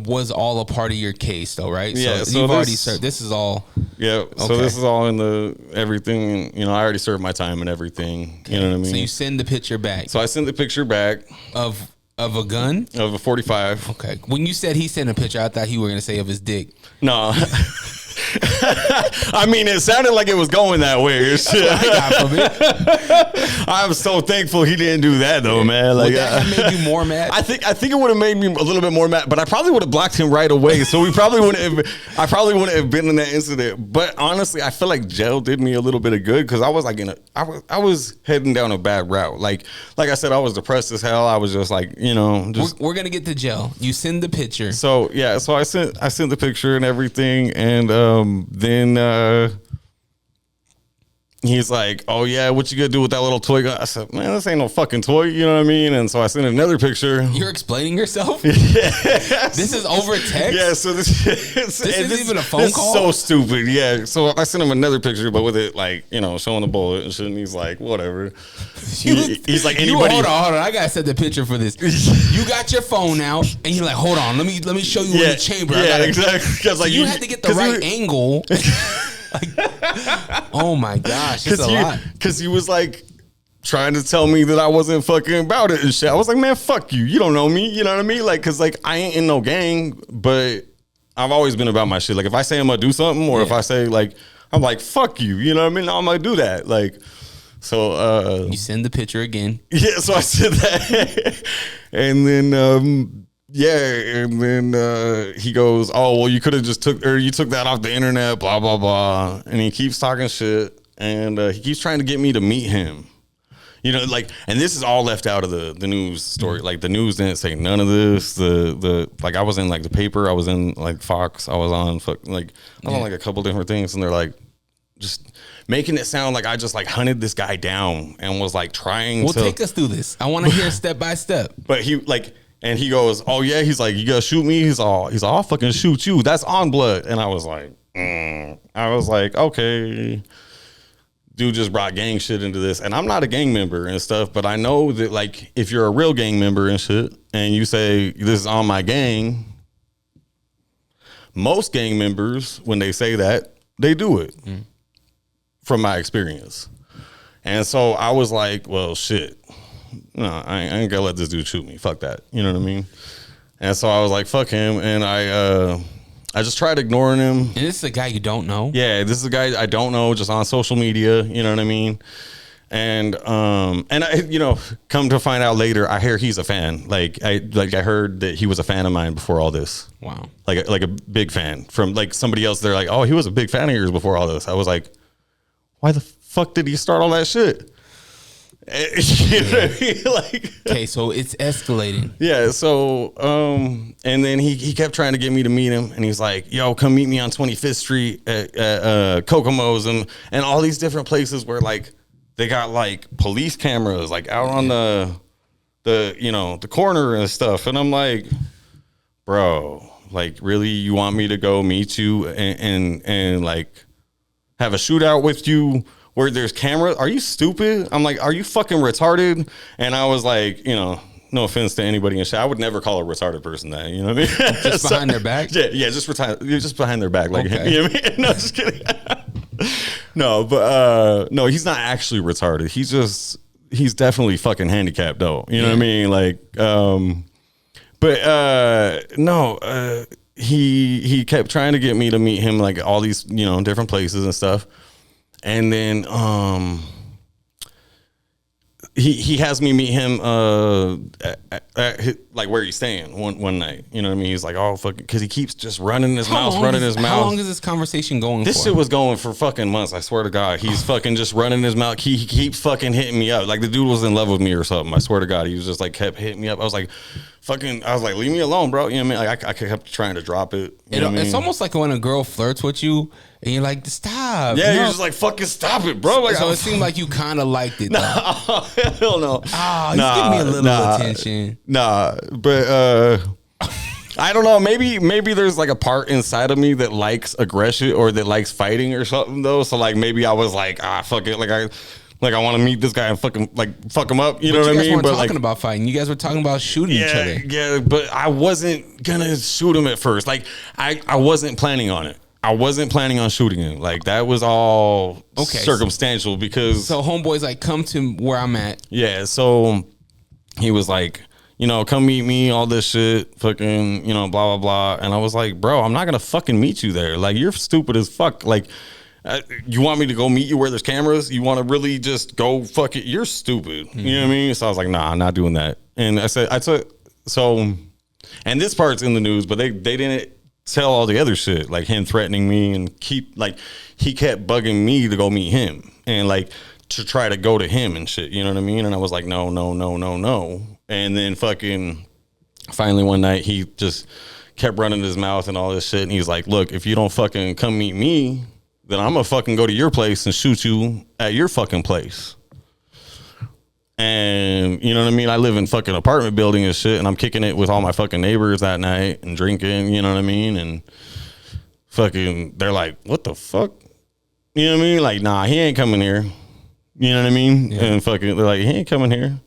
was all a part of your case though, right? Yeah, so you've already served. This is all. Yeah. So this is all in the everything. You know, I already served my time and everything. Okay. You know what I mean? So you send the picture back. So I sent the picture back of a gun, of a 45. Okay. When you said he sent a picture, I thought you were gonna say of his dick. No. I mean, it sounded like it was going that way. That's what I got from it. I'm so thankful he didn't do that though, man. Like, would that have made you more mad? I think it would have made me a little bit more mad, but I probably would have blocked him right away. So I probably wouldn't have been in that incident. But honestly, I feel like jail did me a little bit of good because I was like I was heading down a bad route. Like I said, I was depressed as hell. I was just like, we're gonna get to jail. You send the picture. So yeah, so I sent the picture and everything, and then he's like, "Oh yeah, what you gonna do with that little toy gun?" I said, "Man, this ain't no fucking toy." You know what I mean? And so I sent another picture. You're explaining yourself? Yes. This is over text? Yeah, so this isn't even a phone call? So stupid. Yeah. So I sent him another picture, but with it like, showing the bullet and shit. And he's like, whatever. He's like, anybody. Hold on. I gotta set the picture for this. You got your phone out, and you're like, hold on, let me show you in the chamber. Yeah, exactly. Because you had to get the right angle. Oh my gosh, it's a lot. Because he was like trying to tell me that I wasn't fucking about it and shit. I was like, man, fuck you. You don't know me. You know what I mean? Like, because like I ain't in no gang, but I've always been about my shit. Like if I say I'm gonna do something, or if I say like I'm like fuck you, you know what I mean? I'm gonna do that. Like, so you send the picture again. Yeah, so I said that, and then and then he goes, "Oh well, you could have just took that off the internet, blah blah blah," and he keeps talking shit, and he keeps trying to get me to meet him. Like, and this is all left out of the news story. Like the news didn't say none of this. The like I was in like the paper, I was in like Fox, I was on like a couple different things, and they're like just making it sound like I just like hunted this guy down and was like trying to. Take us through this. I want to hear step by step. But he like. And he goes, "Oh yeah," he's like, "You gotta shoot me." He's all, "I'll fucking shoot you. That's on blood." And I was like, okay. Dude just brought gang shit into this, and I'm not a gang member and stuff, but I know that like if you're a real gang member and shit, and you say this is on my gang, most gang members when they say that they do it, from my experience. And so I was like, well, shit. No, I ain't gonna let this dude shoot me. Fuck that. You know what I mean? And so I was like, fuck him. And I just tried ignoring him. And this is a guy you don't know? Yeah, this is a guy I don't know, just on social media. You know what I mean? And I, come to find out later, I hear he's a fan. I heard that he was a fan of mine before all this. Wow. Like a big fan from like somebody else. They're like, oh, he was a big fan of yours before all this. I was like, why the fuck did he start all that shit? You know what I mean? Like, okay, so it's escalating. Yeah. So, and then he kept trying to get me to meet him, and he's like, "Yo, come meet me on 25th Street at Kokomo's and all these different places where like they got like police cameras like out on the corner and stuff." And I'm like, bro, like really, you want me to go meet you and like have a shootout with you? Where there's cameras? Are you stupid? I'm like, are you fucking retarded? And I was like, no offense to anybody and shit, I would never call a retarded person that. You know what I mean? Just behind their back? Yeah, just behind their back. Like, okay. You know what I mean? No, just kidding. No, but no, he's not actually retarded. He's definitely fucking handicapped though. You know what I mean? Like, he kept trying to get me to meet him like all these different places and stuff. And then he has me meet him at like where he's staying one night. You know what I mean? He's like, oh, fucking, because he keeps just running his mouth. How long is this conversation going This for? shit was going for fucking months. I swear to God. He's fucking just running his mouth. He keeps fucking hitting me up. Like the dude was in love with me or something. I swear to God. He was just like kept hitting me up. I was like, leave me alone, bro. You know what I mean? Like I kept trying to drop it. You know what I mean? It's almost like when a girl flirts with you and you're like, stop. Yeah, you're just like, fucking stop it, bro. Like, so it seemed like you kind of liked it. Nah, hell no. Oh, you give me a little attention. Nah, but I don't know. Maybe there's like a part inside of me that likes aggression or that likes fighting or something though. So like maybe I was like, fuck it. Like I want to meet this guy and fucking like fuck him up. You know what I mean? You guys weren't but talking like, about fighting. You guys were talking about shooting each other. Yeah, but I wasn't gonna shoot him at first. Like I wasn't planning on it. I wasn't planning on shooting him. Like that was all circumstantial because. So homeboy's like, come to where I'm at. Yeah. So he was like, come meet me, all this shit, fucking, blah, blah, blah. And I was like, bro, I'm not going to fucking meet you there. Like, you're stupid as fuck. Like, you want me to go meet you where there's cameras? You want to really just go fuck it? You're stupid. Mm-hmm. You know what I mean? So I was like, nah, I'm not doing that. And I said, and this part's in the news, but they didn't tell all the other shit, like him threatening me and he kept bugging me to go meet him and like to try to go to him and shit. You know what I mean? And I was like, no. And then fucking finally one night he just kept running his mouth and all this shit. And he's like, look, if you don't fucking come meet me, then I'm gonna fucking go to your place and shoot you at your fucking place. And you know what I mean? I live in fucking apartment building and shit, and I'm kicking it with all my fucking neighbors that night and drinking, you know what I mean? And fucking, they're like, what the fuck? You know what I mean? Like, nah, he ain't coming here. You know what I mean? Yeah. And fucking, they're like, he ain't coming here.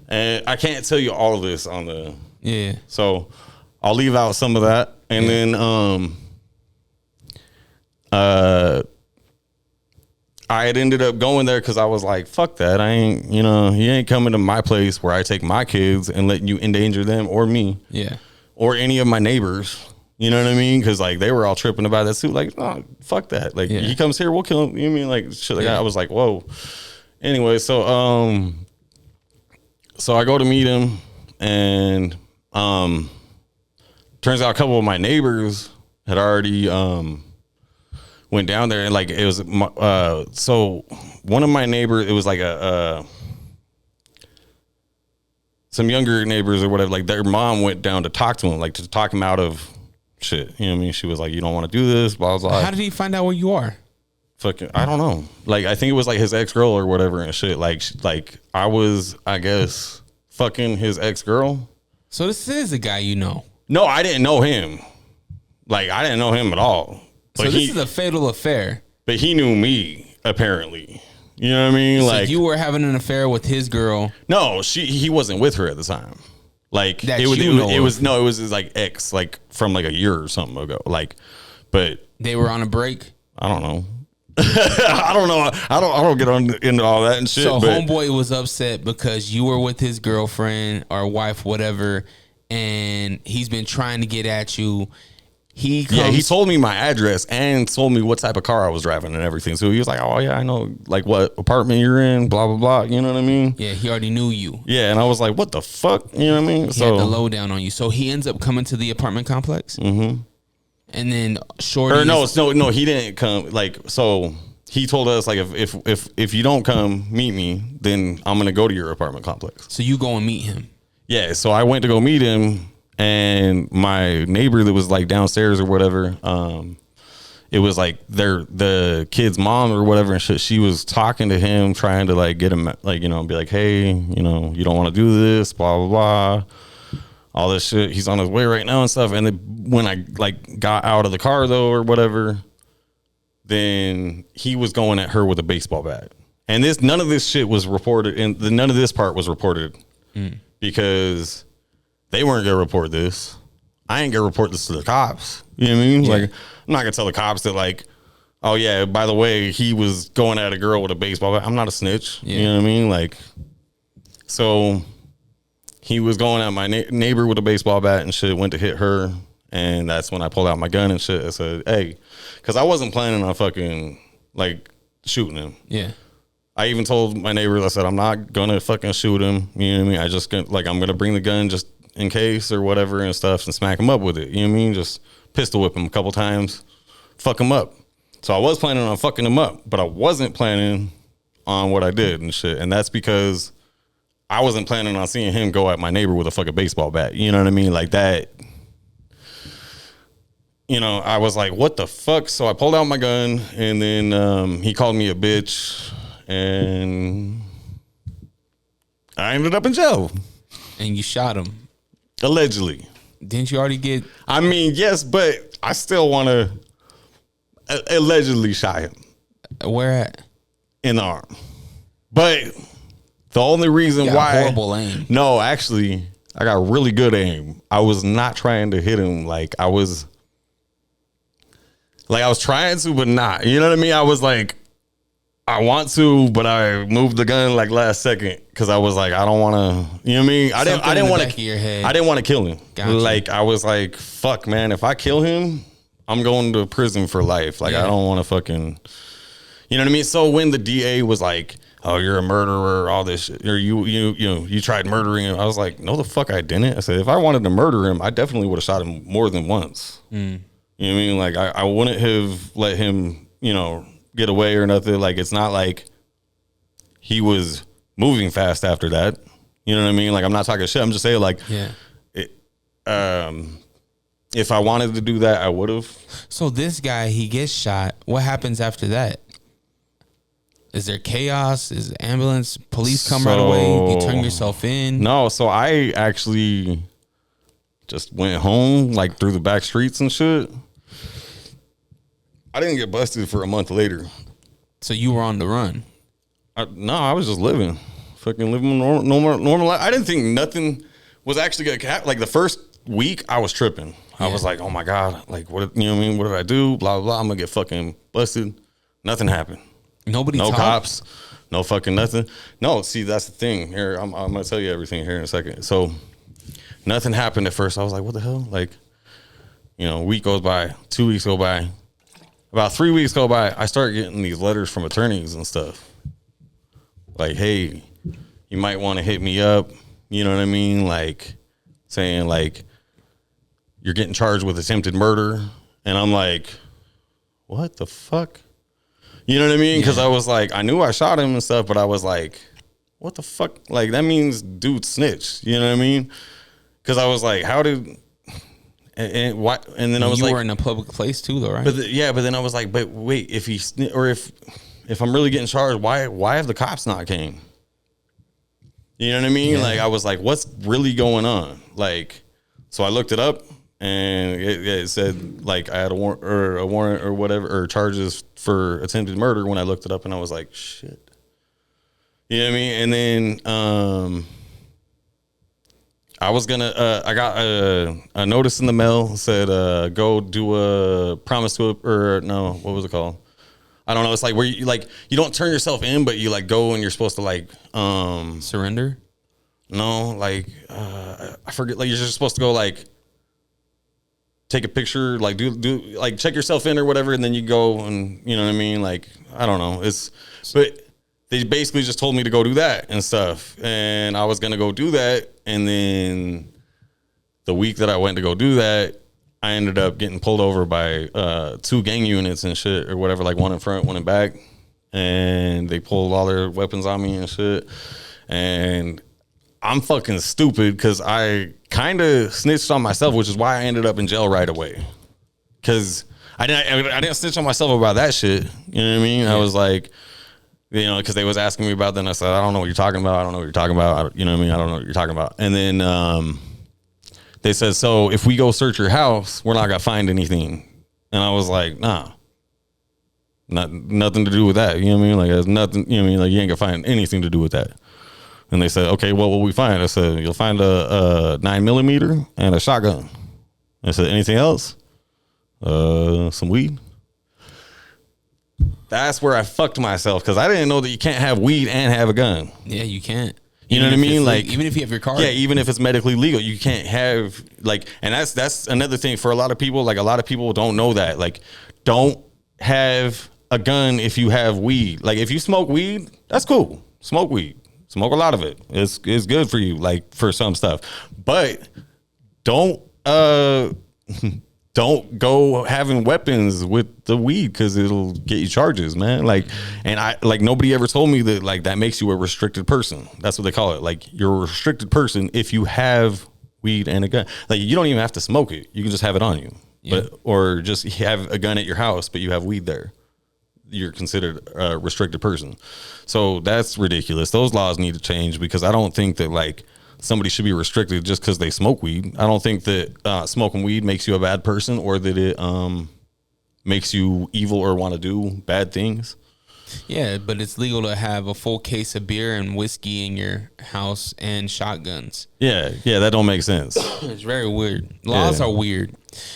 And I can't tell you all of this on the. Yeah. So I'll leave out some of that. And then I had ended up going there because I was like, fuck that. I ain't, he ain't coming to my place where I take my kids and letting you endanger them or me. Yeah. Or any of my neighbors. You know what I mean? Because like they were all tripping about that suit. Like, oh, fuck that. Like he comes here, we'll kill him. You know what I mean? Like shit like that. I was like, whoa. Anyway, so I go to meet him and turns out a couple of my neighbors had already went down there and like it was so one of my neighbors, it was like some younger neighbors or whatever, like their mom went down to talk to him, like to talk him out of shit. You know what I mean? She was like, you don't want to do this, blah, blah, blah. How did he find out where you are? Fucking, I don't know. Like, I think it was like his ex-girl or whatever and shit. Like I was, I guess, fucking his ex-girl. So this is a guy you know? No, I didn't know him. Like, I didn't know him at all. But so this is a fatal affair. But he knew me, apparently. You know what I mean? So like you were having an affair with his girl. No, he wasn't with her at the time. Like that it was his like ex, like from like a year or something ago. Like, but they were on a break. I don't know. I don't know. I don't get into all that and shit. So homeboy was upset because you were with his girlfriend or wife, whatever, and he's been trying to get at you. He told me my address and told me what type of car I was driving and everything. So he was like, oh yeah, I know like what apartment you're in, blah, blah, blah. You know what I mean? Yeah, he already knew you. Yeah, and I was like, what the fuck? You know what I mean? He had the lowdown on you. So he ends up coming to the apartment complex? Mm-hmm. And then Shorty... Or no, he didn't come. Like, so he told us like, if you don't come meet me, then I'm going to go to your apartment complex. So you go and meet him? Yeah, so I went to go meet him. And my neighbor that was like downstairs or whatever, it was like the kid's mom or whatever and shit. She was talking to him, trying to like get him like, be like, hey, you don't want to do this, blah, blah, blah, all this shit. He's on his way right now and stuff. And then when I like got out of the car though or whatever, then he was going at her with a baseball bat. And none of this shit was reported, and none of this part was reported because they weren't gonna report this. I ain't gonna report this to the cops. You know what I mean? Yeah. Like, I'm not gonna tell the cops that like, oh yeah, by the way, he was going at a girl with a baseball bat. I'm not a snitch. Yeah. You know what I mean? Like, so he was going at my neighbor with a baseball bat and shit, went to hit her. And that's when I pulled out my gun and shit. I said, hey, because I wasn't planning on fucking like shooting him. Yeah. I even told my neighbors, I said, I'm not gonna fucking shoot him. You know what I mean? I just like, I'm gonna bring the gun just in case or whatever and stuff and smack him up with it. You know what I mean? Just pistol whip him a couple times, fuck him up. So I was planning on fucking him up, but I wasn't planning on what I did and shit. And that's because I wasn't planning on seeing him go at my neighbor with a fucking baseball bat. You know what I mean? Like that. You know, I was like, what the fuck? So I pulled out my gun, and then he called me a bitch, and I ended up in jail. And you shot him. Allegedly. Didn't you already get... I mean, yes, but I still want to allegedly shot him. Where at? In the arm. But the only reason why... horrible aim. No, actually, I got really good aim. I was not trying to hit him. I was trying to, but not. You know what I mean? I was like, I want to, but I moved the gun last second because I was like, I don't want to. You know what I mean? I didn't want to. I didn't want to kill him. Gotcha. I was like, fuck, man. If I kill him, I'm going to prison for life. I don't want to fucking. You know what I mean? So when the DA was like, "Oh, you're a murderer," all this shit, or you tried murdering him, I was like, no, the fuck, I didn't. I said, if I wanted to murder him, I definitely would have shot him more than once. Mm. You know what I mean? I wouldn't have let him, get away or nothing. It's not like he was moving fast after that. You know what I mean? I'm not talking shit. I'm just saying, if I wanted to do that, I would have. So this guy, he gets shot. What happens after that? Is there chaos? Is the ambulance, police come right away? You turn yourself in? No, so I actually just went home, through the back streets and shit. I didn't get busted for a month later. So you were on the run? No, I was just living. Fucking living normal life. I didn't think nothing was actually going to happen. The first week, I was tripping. I was like, oh my God, what, you know what I mean? What did I do? Blah, blah, blah. I'm going to get fucking busted. Nothing happened. Nobody No talked? cops. No fucking nothing. No, see, that's the thing. Here, I'm going to tell you everything here in a second. So nothing happened at first. I was like, what the hell? A week goes by, 2 weeks go by. About 3 weeks go by, I start getting these letters from attorneys and stuff. Hey, you might want to hit me up. You know what I mean? Saying you're getting charged with attempted murder. And I'm like, what the fuck? You know what I mean? Because I was like, I knew I shot him and stuff, but I was like, what the fuck? That means dude snitched. You know what I mean? Because I was like, how did... And why? And then I was you were in a public place too, though, right? But then I was like, but wait, if if I'm really getting charged, why have the cops not came? You know what I mean? Yeah. I was like, what's really going on? So I looked it up, and it said I had a warrant or whatever, or charges for attempted murder. When I looked it up, and I was like, shit. You know what I mean? And then I was gonna. I got a notice in the mail said, "Go do a promise to or no, what was it called? I don't know. It's where you you don't turn yourself in, but you go and you're supposed to surrender. No, I forget. You're just supposed to go take a picture, do check yourself in or whatever, and then you go and you know what I mean. I don't know. But they basically just told me to go do that and stuff, and I was gonna go do that. And then the week that I went to go do that, I ended up getting pulled over by 2 gang units and shit or whatever, one in front, one in back. And they pulled all their weapons on me and shit. And I'm fucking stupid because I kind of snitched on myself, which is why I ended up in jail right away. Because I didn't snitch on myself about that shit. You know what I mean? Yeah. I was like... because they was asking me about that, and I said, I don't know what you're talking about. I don't know what you're talking about. You know what I mean? I don't know what you're talking about. And then they said, so if we go search your house, we're not going to find anything. And I was like, nah. Nothing to do with that. You know what I mean? There's nothing, you know what I mean? You ain't going to find anything to do with that. And they said, okay, what will we find? I said, you'll find a 9mm and a shotgun. I said, anything else? Some weed. That's where I fucked myself because I didn't know that you can't have weed and have a gun. Yeah, you can't. You know what I mean? Even if you have your card. Yeah, even if it's medically legal, you can't have and that's another thing for a lot of people. A lot of people don't know that. Don't have a gun if you have weed. If you smoke weed, that's cool. Smoke weed. Smoke a lot of it. It's good for you, for some stuff. But don't don't go having weapons with the weed because it'll get you charges, man. Like, and I like nobody ever told me that like that makes you a restricted person. That's what they call it. Like, you're a restricted person if you have weed and a gun. Like, you don't even have to smoke it. You can just have it on you. Yeah. But or just have a gun at your house, but you have weed there. You're considered a restricted person. So that's ridiculous. Those laws need to change because I don't think that like somebody should be restricted just because they smoke weed. I don't think that smoking weed makes you a bad person or that it makes you evil or want to do bad things. Yeah, but it's legal to have a full case of beer and whiskey in your house and shotguns. Yeah, that don't make sense. It's very weird. Laws are weird.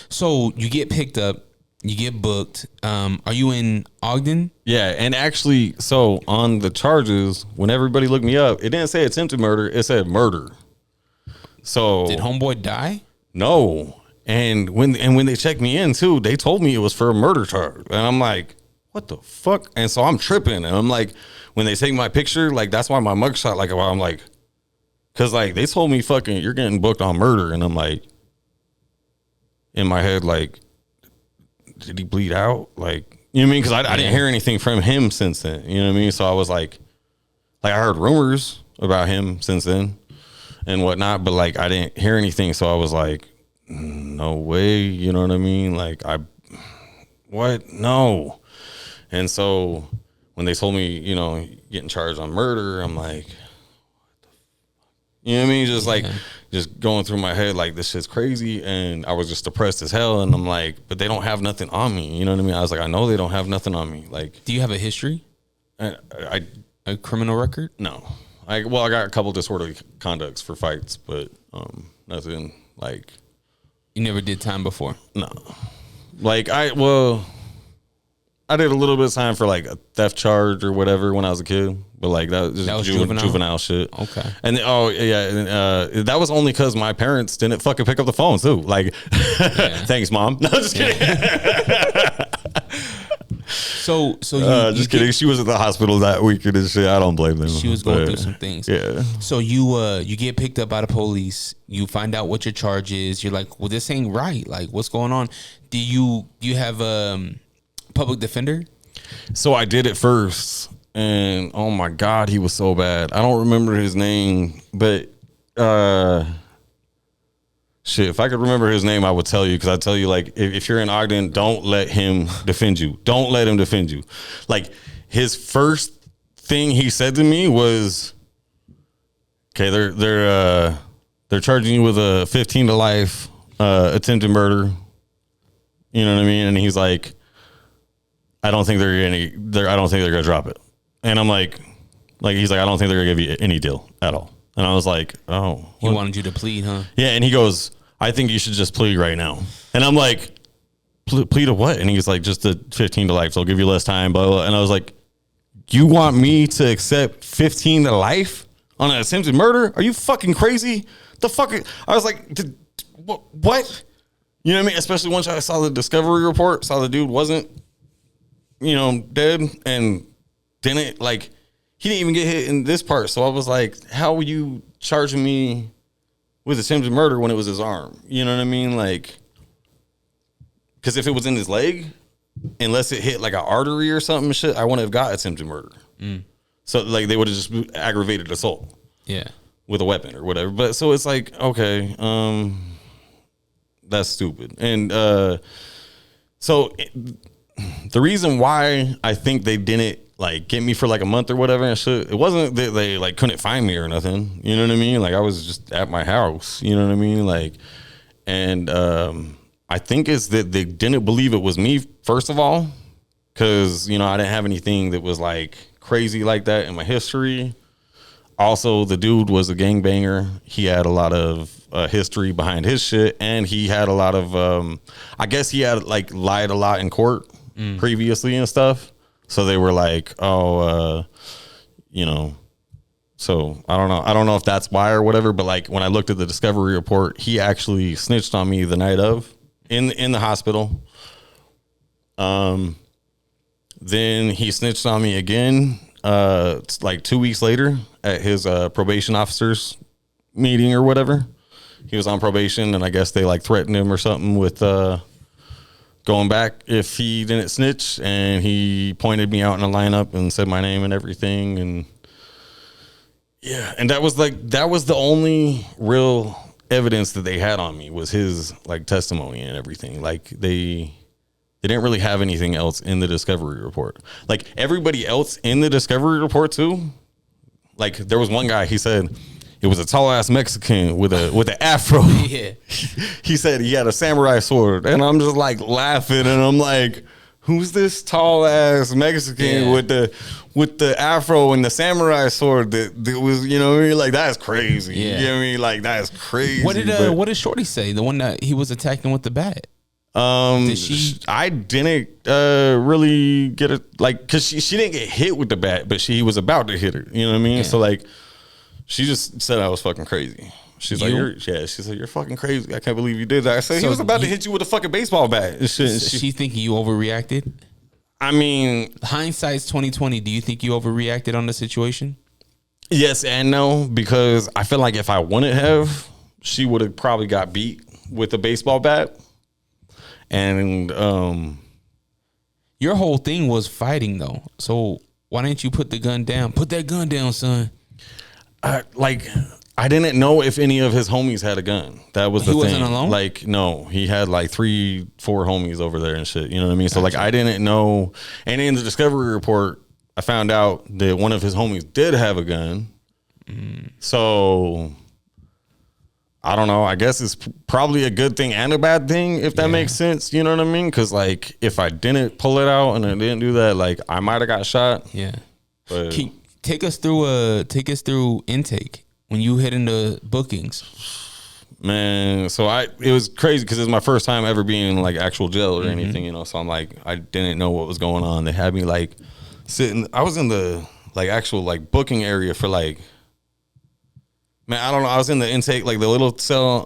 So you get picked up, you get booked. Are you in Ogden? Yeah, and actually, so on the charges, when everybody looked me up, it didn't say attempted murder, it said murder. So did homeboy die? No. And when they checked me in too, they told me it was for a murder charge. And I'm like, what the fuck? And so I'm tripping. And I'm like, when they take my picture, like that's why my mugshot, like I'm like, cause like they told me fucking you're getting booked on murder. And I'm like, in my head, like, did he bleed out? Like, you know what I mean? Cause I didn't hear anything from him since then. You know what I mean? So I was like I heard rumors about him since then and whatnot, but like I didn't hear anything. So I was like, no way. You know what I mean? Like what? No. And so when they told me, you know, getting charged on murder, I'm like, what the fuck? You know what I mean? Just like, just going through my head, like, this shit's crazy. And I was just depressed as hell. And I'm like, but they don't have nothing on me. You know what I mean? I was like, I know they don't have nothing on me. Like, do you have a history? A criminal record? No. I got a couple disorderly conducts for fights, but nothing like. You never did time before? No. Like, I did a little bit of time for like a theft charge or whatever when I was a kid, but like that was just juvenile shit. Okay. And that was only because my parents didn't fucking pick up the phone too. Like, thanks, mom. No, just kidding. So just kidding. She was at the hospital that weekend and shit. I don't blame them. She was going through some things. Yeah. So you get picked up by the police. You find out what your charge is. You're like, well, this ain't right. Like, what's going on? Do you have public defender? So I did it first, and oh my god, he was so bad. I don't remember his name, but shit, if I could remember his name, I would tell you, because I tell you, like, if you're in Ogden, don't let him defend you. Don't let him defend you. Like, his first thing he said to me was, okay, they're charging you with a 15 to life attempted murder. You know what I mean? And he's like, I don't think they're gonna drop it. And I'm like he's like, I don't think they're gonna give you any deal at all. And I was like, oh, he wanted you to plead, huh? Yeah. And he goes, I think you should just plead right now. And I'm like, plead to what? And he's like, just the 15 to life. So I'll give you less time, blah, blah. And I was like, you want me to accept 15 to life on an attempted murder? Are you fucking crazy? The fuck? I was like, what? You know what I mean? Especially once I saw the discovery report, saw the dude wasn't, dead, and didn't, like, he didn't even get hit in this part. So I was like, how are you charging me with attempted murder when it was his arm? You know what I mean? Like, because if it was in his leg, unless it hit like an artery or something, shit, I wouldn't have got attempted murder. So like they would have just aggravated assault. Yeah. With a weapon or whatever. But so it's like, okay, that's stupid. And the reason why I think they didn't like get me for like a month or whatever and shit, it wasn't that they like couldn't find me or nothing. You know what I mean? Like I was just at my house. You know what I mean? Like, and I think it's that they didn't believe it was me, first of all, because I didn't have anything that was like crazy like that in my history. Also, the dude was a gangbanger. He had a lot of history behind his shit, and he had a lot of I guess he had like lied a lot in court previously and stuff. So they were like, oh, so I don't know if that's why or whatever, but like when I looked at the discovery report, he actually snitched on me the night of in the hospital. Then he snitched on me again like 2 weeks later at his probation officer's meeting or whatever. he was on probation, and I guess they like threatened him or something with going back if he didn't snitch, and he pointed me out in the lineup and said my name and everything, and yeah, and that was the only real evidence that they had on me was his like testimony and everything. Like they didn't really have anything else in the discovery report. Like everybody else in the discovery report too. Like there was one guy, he said it was a tall ass Mexican with an afro. Yeah. He said he had a samurai sword, and I'm just like laughing, and I'm like, who's this tall ass Mexican with the afro and the samurai sword that was, you know what I mean? Like that's crazy. Yeah. You know what I mean? Like that's crazy. What did Shorty say? The one that he was attacking with the bat. Did she? I didn't really get it, like, cause she didn't get hit with the bat, but she was about to hit her. You know what I mean? Yeah. So like, she just said I was fucking crazy. She's like, she said, you're fucking crazy. I can't believe you did that. I said, so he was about to hit you with a fucking baseball bat. She thinking you overreacted? I mean, hindsight's 2020. Do you think you overreacted on the situation? Yes and no, because I feel like if I wouldn't have, she would have probably got beat with a baseball bat. And your whole thing was fighting though. So why didn't you put the gun down? Put that gun down, son. I didn't know if any of his homies had a gun. That was the thing. He wasn't alone? Like, no, he had like 3-4 homies over there and shit. You know what I mean? So like, I didn't know. And in the discovery report, I found out that one of his homies did have a gun. So I don't know. I guess it's probably a good thing and a bad thing, if that makes sense. You know what I mean? Because like, if I didn't pull it out and I didn't do that, like I might have got shot. Yeah. But take us through intake when you hit into bookings. Man, so it was crazy because it was my first time ever being in like actual jail or anything, you know. So I'm like, I didn't know what was going on. They had me like sitting. I was in the like actual like booking area for like. Man, I don't know. I was in the intake, like the little cell,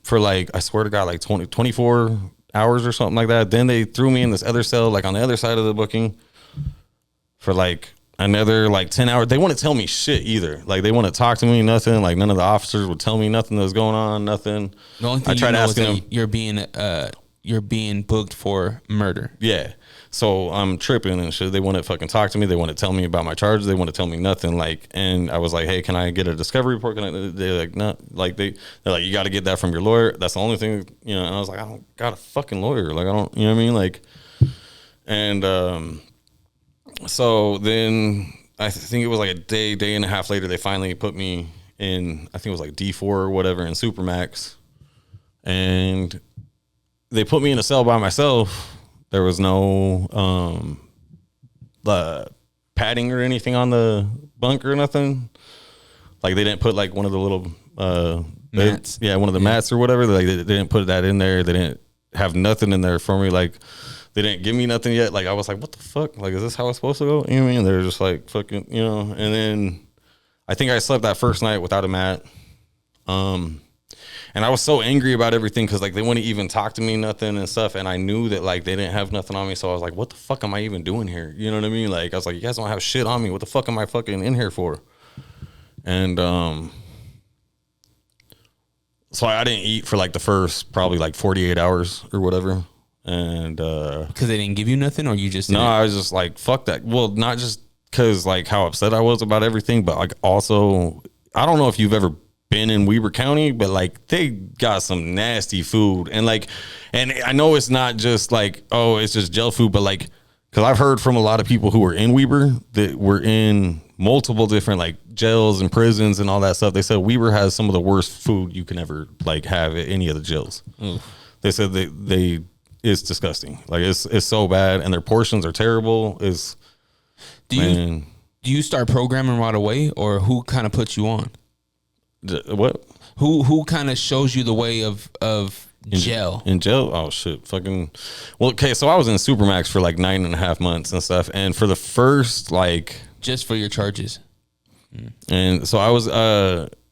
for like, I swear to God, like 24 hours or something like that. Then they threw me in this other cell, like on the other side of the booking for like another like 10 hours. They wouldn't tell me shit either. Like they wouldn't talk to me, nothing. Like none of the officers would tell me nothing that was going on, nothing. The only thing I tried asking them. You're being booked for murder. Yeah. So I'm tripping and shit. They wouldn't fucking talk to me. They wouldn't tell me about my charges. They wouldn't tell me nothing. Like, and I was like, hey, can I get a discovery report? They're like, no. Like they're like, you got to get that from your lawyer. That's the only thing, you know. And I was like, I don't got a fucking lawyer. Like I don't, you know what I mean? Like, and so then I think it was like a day and a half later, they finally put me in. I think it was like D4 or whatever in Supermax, and they put me in a cell by myself. There was no padding or anything on the bunk or nothing. Like they didn't put like one of the little mats. One of the mats or whatever. Like they didn't put that in there. They didn't have nothing in there for me. Like they didn't give me nothing yet. Like I was like, what the fuck? Like, is this how it's supposed to go? You know what I mean? They're just like fucking, you know. And then I think I slept that first night without a mat. And I was so angry about everything because like they wouldn't even talk to me, nothing and stuff. And I knew that like they didn't have nothing on me. So I was like, what the fuck am I even doing here? You know what I mean? Like I was like, you guys don't have shit on me. What the fuck am I fucking in here for? And so I didn't eat for like the first probably like 48 hours or whatever. And because they didn't give you nothing, or you just no, I was just like, fuck that. Well, not just because like how upset I was about everything, but like also, I don't know if you've ever been in Weber County, but like they got some nasty food. And like, and I know it's not just like, oh, it's just jail food, but like, because I've heard from a lot of people who were in Weber that were in multiple different like jails and prisons and all that stuff. They said Weber has some of the worst food you can ever like have at any of the jails. They said it's disgusting. Like it's so bad, and their portions are terrible. Do you start programming right away, or who kind of puts you on? What? Who kind of shows you the way of jail? In jail? Oh shit! Fucking. Well, okay. So I was in Supermax for like 9.5 months and stuff, and for the first like just for your charges. And so I was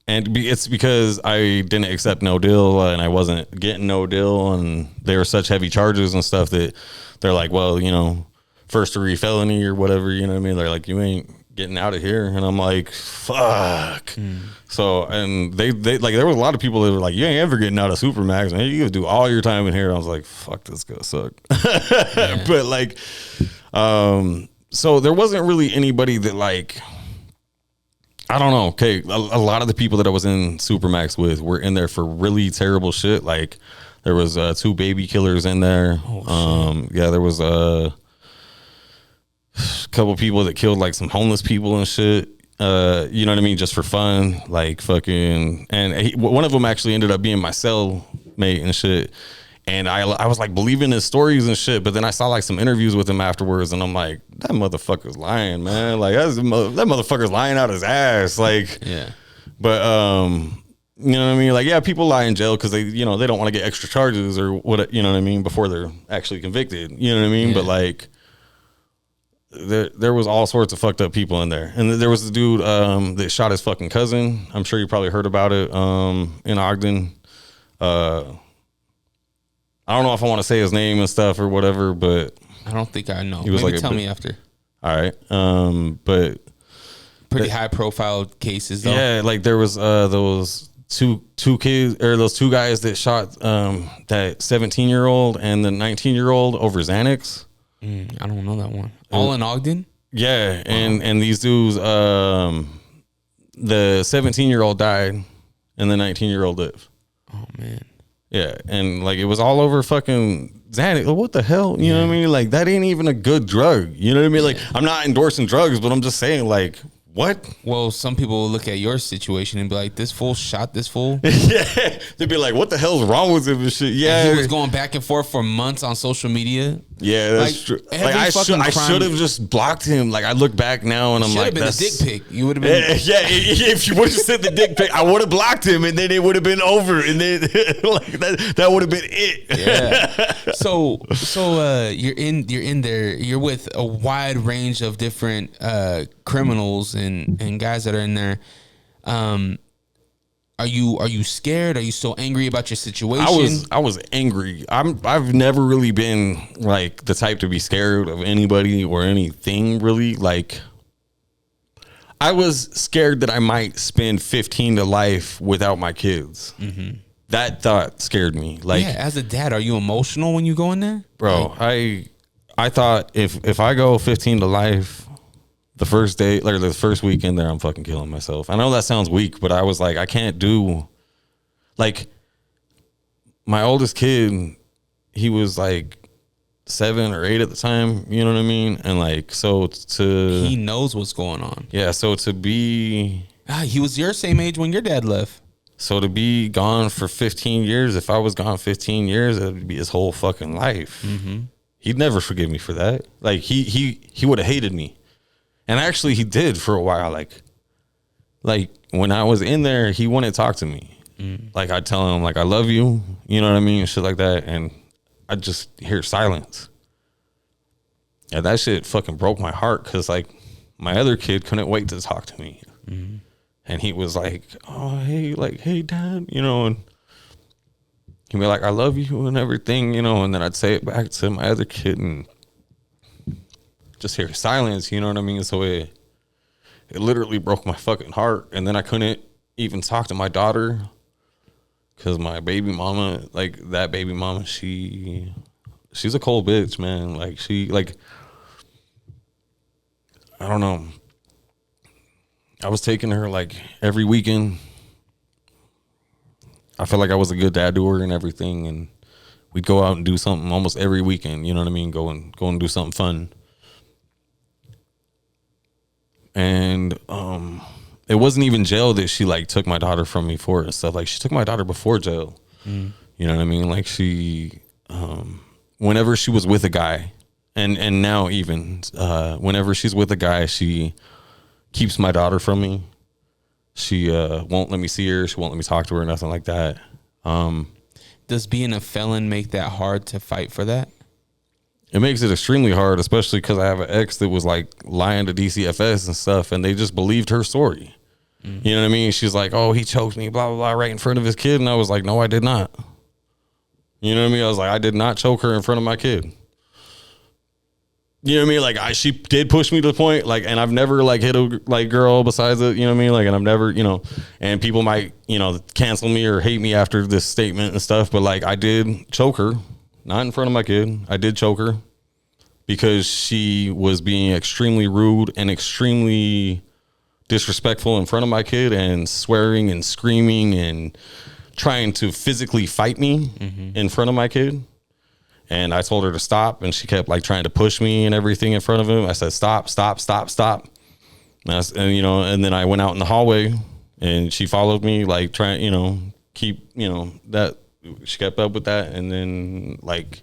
it's because I didn't accept no deal, and I wasn't getting no deal, and they were such heavy charges and stuff that they're like, well, you know, first degree felony or whatever, you know what I mean? They're like, you ain't getting out of here. And I'm like, fuck. So, and they like, there was a lot of people that were like, you ain't ever getting out of Supermax, man. You gotta do all your time in here. I was like, fuck, this gonna suck. But like, so there wasn't really anybody that like, I don't know. Okay, a lot of the people that I was in Supermax with were in there for really terrible shit. Like there was 2 baby killers in there. Yeah, there was a couple people that killed like some homeless people and shit. You know what I mean? Just for fun, like fucking. And one of them actually ended up being my cellmate and shit. And I was like believing his stories and shit, but then I saw like some interviews with him afterwards, and I'm like, that motherfucker's lying, man. Like that motherfucker's lying out his ass. Like, yeah. But you know what I mean? Like, yeah, people lie in jail because they, you know, they don't want to get extra charges or what, you know what I mean, before they're actually convicted. You know what I mean? Yeah. But like, there was all sorts of fucked up people in there, and there was the dude that shot his fucking cousin. I'm sure you probably heard about it in Ogden. I don't know if I want to say his name and stuff or whatever, but I don't think I know. He was Maybe like tell me after. All right, but pretty high profile cases though. Yeah, like there was those two kids, or those 2 guys that shot that 17-year-old and the 19-year-old over Xanax. I don't know that one. All in Ogden? Yeah, and these dudes, the 17-year-old died and the 19-year-old lived. Oh man. Yeah, and like it was all over fucking Xanax. What the hell? You know what I mean? Like that ain't even a good drug. You know what I mean? Like I'm not endorsing drugs, but I'm just saying like, what? Well, some people will look at your situation and be like, this fool shot this fool. Yeah. They'd be like, what the hell's wrong with him and shit? Yeah. And he was going back and forth for months on social media. Yeah, that's true. Like I should have just blocked him. Like I look back now and I'm like, that's a dick pic. You would have been. Yeah, if you would have sent the dick pic, I would have blocked him, and then it would have been over, and then like that would have been it. Yeah. So you're in there. You're with a wide range of different criminals and guys that are in there. Are you scared? Are you still angry about your situation? I was angry. I've never really been like the type to be scared of anybody or anything really. Like I was scared that I might spend 15 to life without my kids. Mm-hmm. That thought scared me. Like, yeah, as a dad, are you emotional when you go in there? Bro, I thought if I go 15 to life, the first day, like the first weekend there, I'm fucking killing myself. I know that sounds weak, but I was like, I can't do, like, my oldest kid, he was like 7 or 8 at the time, you know what I mean? And like, so he knows what's going on. Yeah, so to be, he was your same age when your dad left. So to be gone for 15 years, if I was gone 15 years, it would be his whole fucking life. Mm-hmm. He'd never forgive me for that. Like he would have hated me. And actually he did for a while. Like when I was in there, he wouldn't talk to me. Like I'd tell him like, I love you, you know what I mean? And shit like that. And I'd just hear silence. And that shit fucking broke my heart. Cause like my other kid couldn't wait to talk to me. Mm-hmm. And he was like, oh, hey dad, you know, and he'd be like, I love you and everything, you know, and then I'd say it back to my other kid and just hear silence, you know what I mean? So it literally broke my fucking heart. And then I couldn't even talk to my daughter because my baby mama, like that baby mama, she's a cold bitch, man. Like I don't know. I was taking her like every weekend. I felt like I was a good dad to her and everything. And we'd go out and do something almost every weekend. You know what I mean? Go and do something fun. And it wasn't even jail that she like took my daughter from me for and stuff. Like she took my daughter before jail. You know what I mean? Like she, whenever she was with a guy, and now even whenever she's with a guy, she keeps my daughter from me. She won't let me see her. She won't let me talk to her. Nothing like that. Does being a felon make that hard to fight for that? It makes it extremely hard, especially because I have an ex that was like lying to DCFS and stuff, and they just believed her story. You know what I mean? She's like, oh, he choked me, blah, blah, blah, right in front of his kid. And I was like, no, I did not. You know what I mean? I was like, I did not choke her in front of my kid. You know what I mean? Like she did push me to the point, like, and I've never like hit a like girl besides it. You know what I mean? Like, and I've never, and people might, cancel me or hate me after this statement and stuff. But like, I did choke her, not in front of my kid. I did choke her because she was being extremely rude and extremely disrespectful in front of my kid and swearing and screaming and trying to physically fight me in front of my kid. And I told her to stop, and she kept like trying to push me and everything in front of him. I said, stop. And then I went out in the hallway, and she followed me, like trying, keep, that she kept up with that. And then like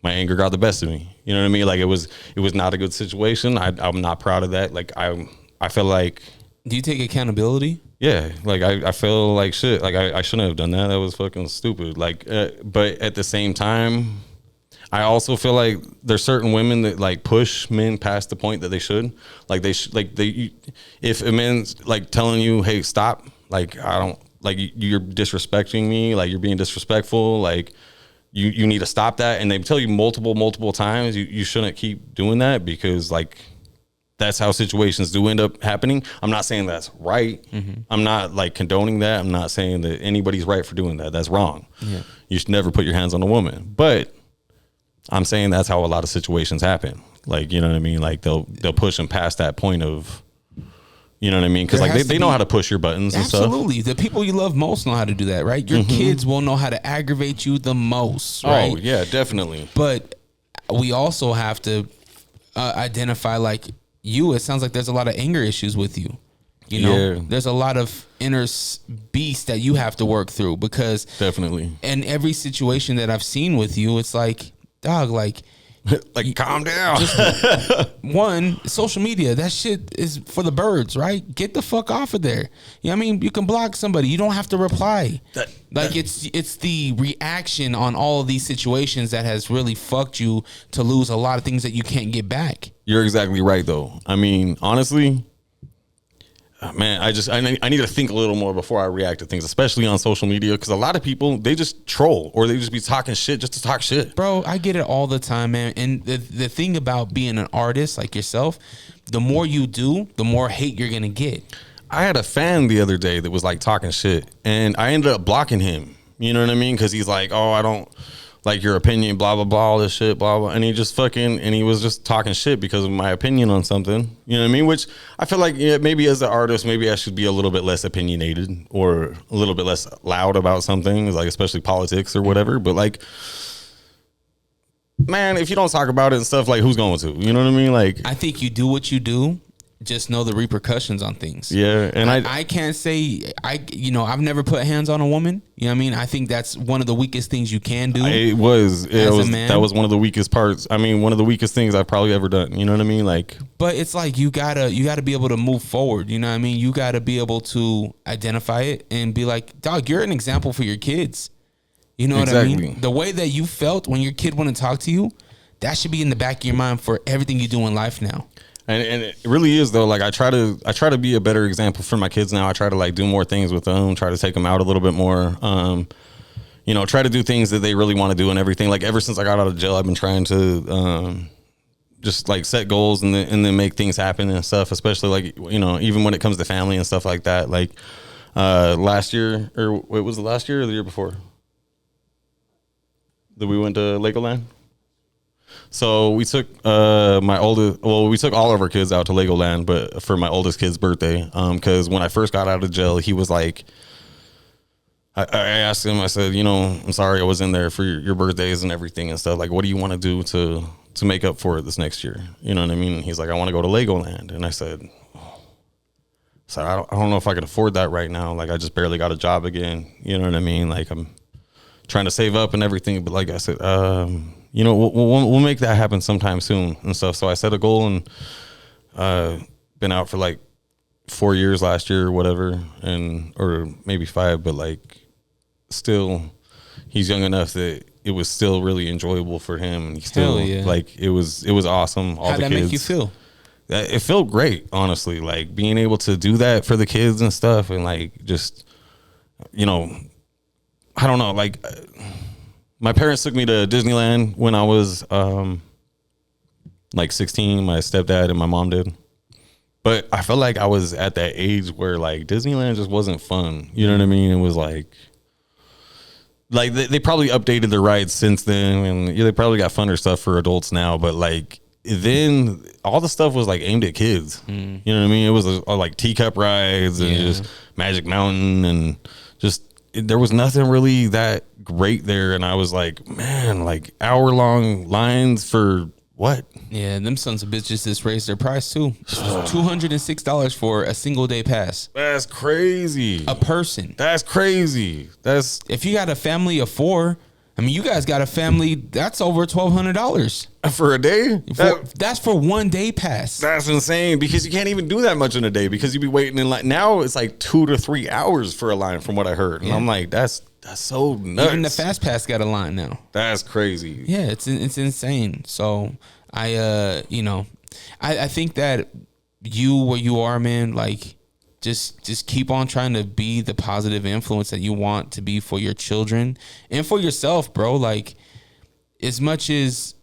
my anger got the best of me. You know what I mean? Like it was not a good situation. I'm not proud of that. Like I feel like. Do you take accountability? Yeah, like I feel like shit. Like I shouldn't have done that. That was fucking stupid. Like, but at the same time, I also feel like there's certain women that like push men past the point that they should. Like if a man's like telling you, "Hey, stop," like I don't like you're disrespecting me. Like you're being disrespectful. Like you need to stop that. And they tell you multiple times you shouldn't keep doing that because like. That's how situations do end up happening. I'm not saying that's right. I'm not like condoning that. I'm not saying that anybody's right for doing that. That's wrong. Yeah. You should never put your hands on a woman. But I'm saying that's how a lot of situations happen. Like, you know what I mean? Like they'll push them past that point of, you know what I mean? Because like they know how to push your buttons and stuff. Absolutely. The people you love most know how to do that, right? Your kids will know how to aggravate you the most, right? Oh, yeah, definitely. But we also have to identify like, it sounds like there's a lot of anger issues with you. There's a lot of inner beast that you have to work through because definitely in every situation that I've seen with you, it's like, dog, like calm down. One, social media, that shit is for the birds, right? Get the fuck off of there. You know what I mean? You can block somebody. You don't have to reply. It's the reaction on all of these situations that has really fucked you to lose a lot of things that you can't get back. You're exactly right, though. I mean, honestly, man, I need to think a little more before I react to things, especially on social media, because a lot of people, they just troll or they just be talking shit just to talk shit. Bro, I get it all the time, man. And the thing about being an artist like yourself, the more you do, the more hate you're going to get. I had a fan the other day that was like talking shit, and I ended up blocking him. You know what I mean? Because he's like, oh, I don't like your opinion, blah, blah, blah, all this shit, blah, blah. And he was just talking shit because of my opinion on something. You know what I mean? Which I feel like maybe as an artist, maybe I should be a little bit less opinionated or a little bit less loud about something, like especially politics or whatever. But like, man, if you don't talk about it and stuff, like who's going to? You know what I mean? Like, I think you do what you do. Just know the repercussions on things. Yeah, and I can't say I've never put hands on a woman. You know what I mean? I think that's one of the weakest things you can do. That was one of the weakest parts. I mean, one of the weakest things I've probably ever done. You know what I mean? Like, but it's like you gotta be able to move forward. You know what I mean? You gotta be able to identify it and be like, dog, you're an example for your kids. You know what I mean? The way that you felt when your kid wouldn't talk to you, that should be in the back of your mind for everything you do in life now. And it really is though. Like I try to be a better example for my kids now. I try to like do more things with them. Try to take them out a little bit more. Try to do things that they really want to do and everything. Like ever since I got out of jail, I've been trying to just like set goals and then make things happen and stuff. Especially like even when it comes to family and stuff like that. Like last year, or it was the last year or the year before that we went to Legoland. So we took we took all of our kids out to Legoland, but for my oldest kid's birthday, because when I first got out of jail, he was like, I asked him, I said, I'm sorry I was in there for your birthdays and everything and stuff. Like, what do you want to do to make up for it this next year? You know what I mean? And he's like, I want to go to Legoland. And I said, I don't know if I could afford that right now. Like, I just barely got a job again. You know what I mean? Like, I'm trying to save up and everything. But like I said, we'll make that happen sometime soon and stuff. So I set a goal and been out for like 4 years last year or whatever, or maybe 5, but like still he's young enough that it was still really enjoyable for him. And he still like it was awesome. How'd that make you feel? It felt great, honestly. Like being able to do that for the kids and stuff, and like just I don't know, like. My parents took me to Disneyland when I was like 16. My stepdad and my mom did. But I felt like I was at that age where like Disneyland just wasn't fun. You know what I mean? It was like they probably updated the rides since then, and they probably got funner stuff for adults now. But like then all the stuff was like aimed at kids. You know what I mean? It was like teacup rides and just Magic Mountain, and just there was nothing really that great there. And I was like, man, like hour-long lines for what? Yeah, them sons of bitches just raised their price too. $206 for a single day pass. That's crazy. A person. That's crazy. That's if you got a family of 4. I mean, you guys got a family. That's over $1,200 for a day. That's for 1 day pass. That's insane because you can't even do that much in a day because you be waiting in line. Now it's like 2 to 3 hours for a line, from what I heard. And I'm like, that's so nuts. Even the fast pass got a line now. That's crazy. Yeah, it's insane. So I think that where you are, man, like just keep on trying to be the positive influence that you want to be for your children and for yourself, bro. Like as much as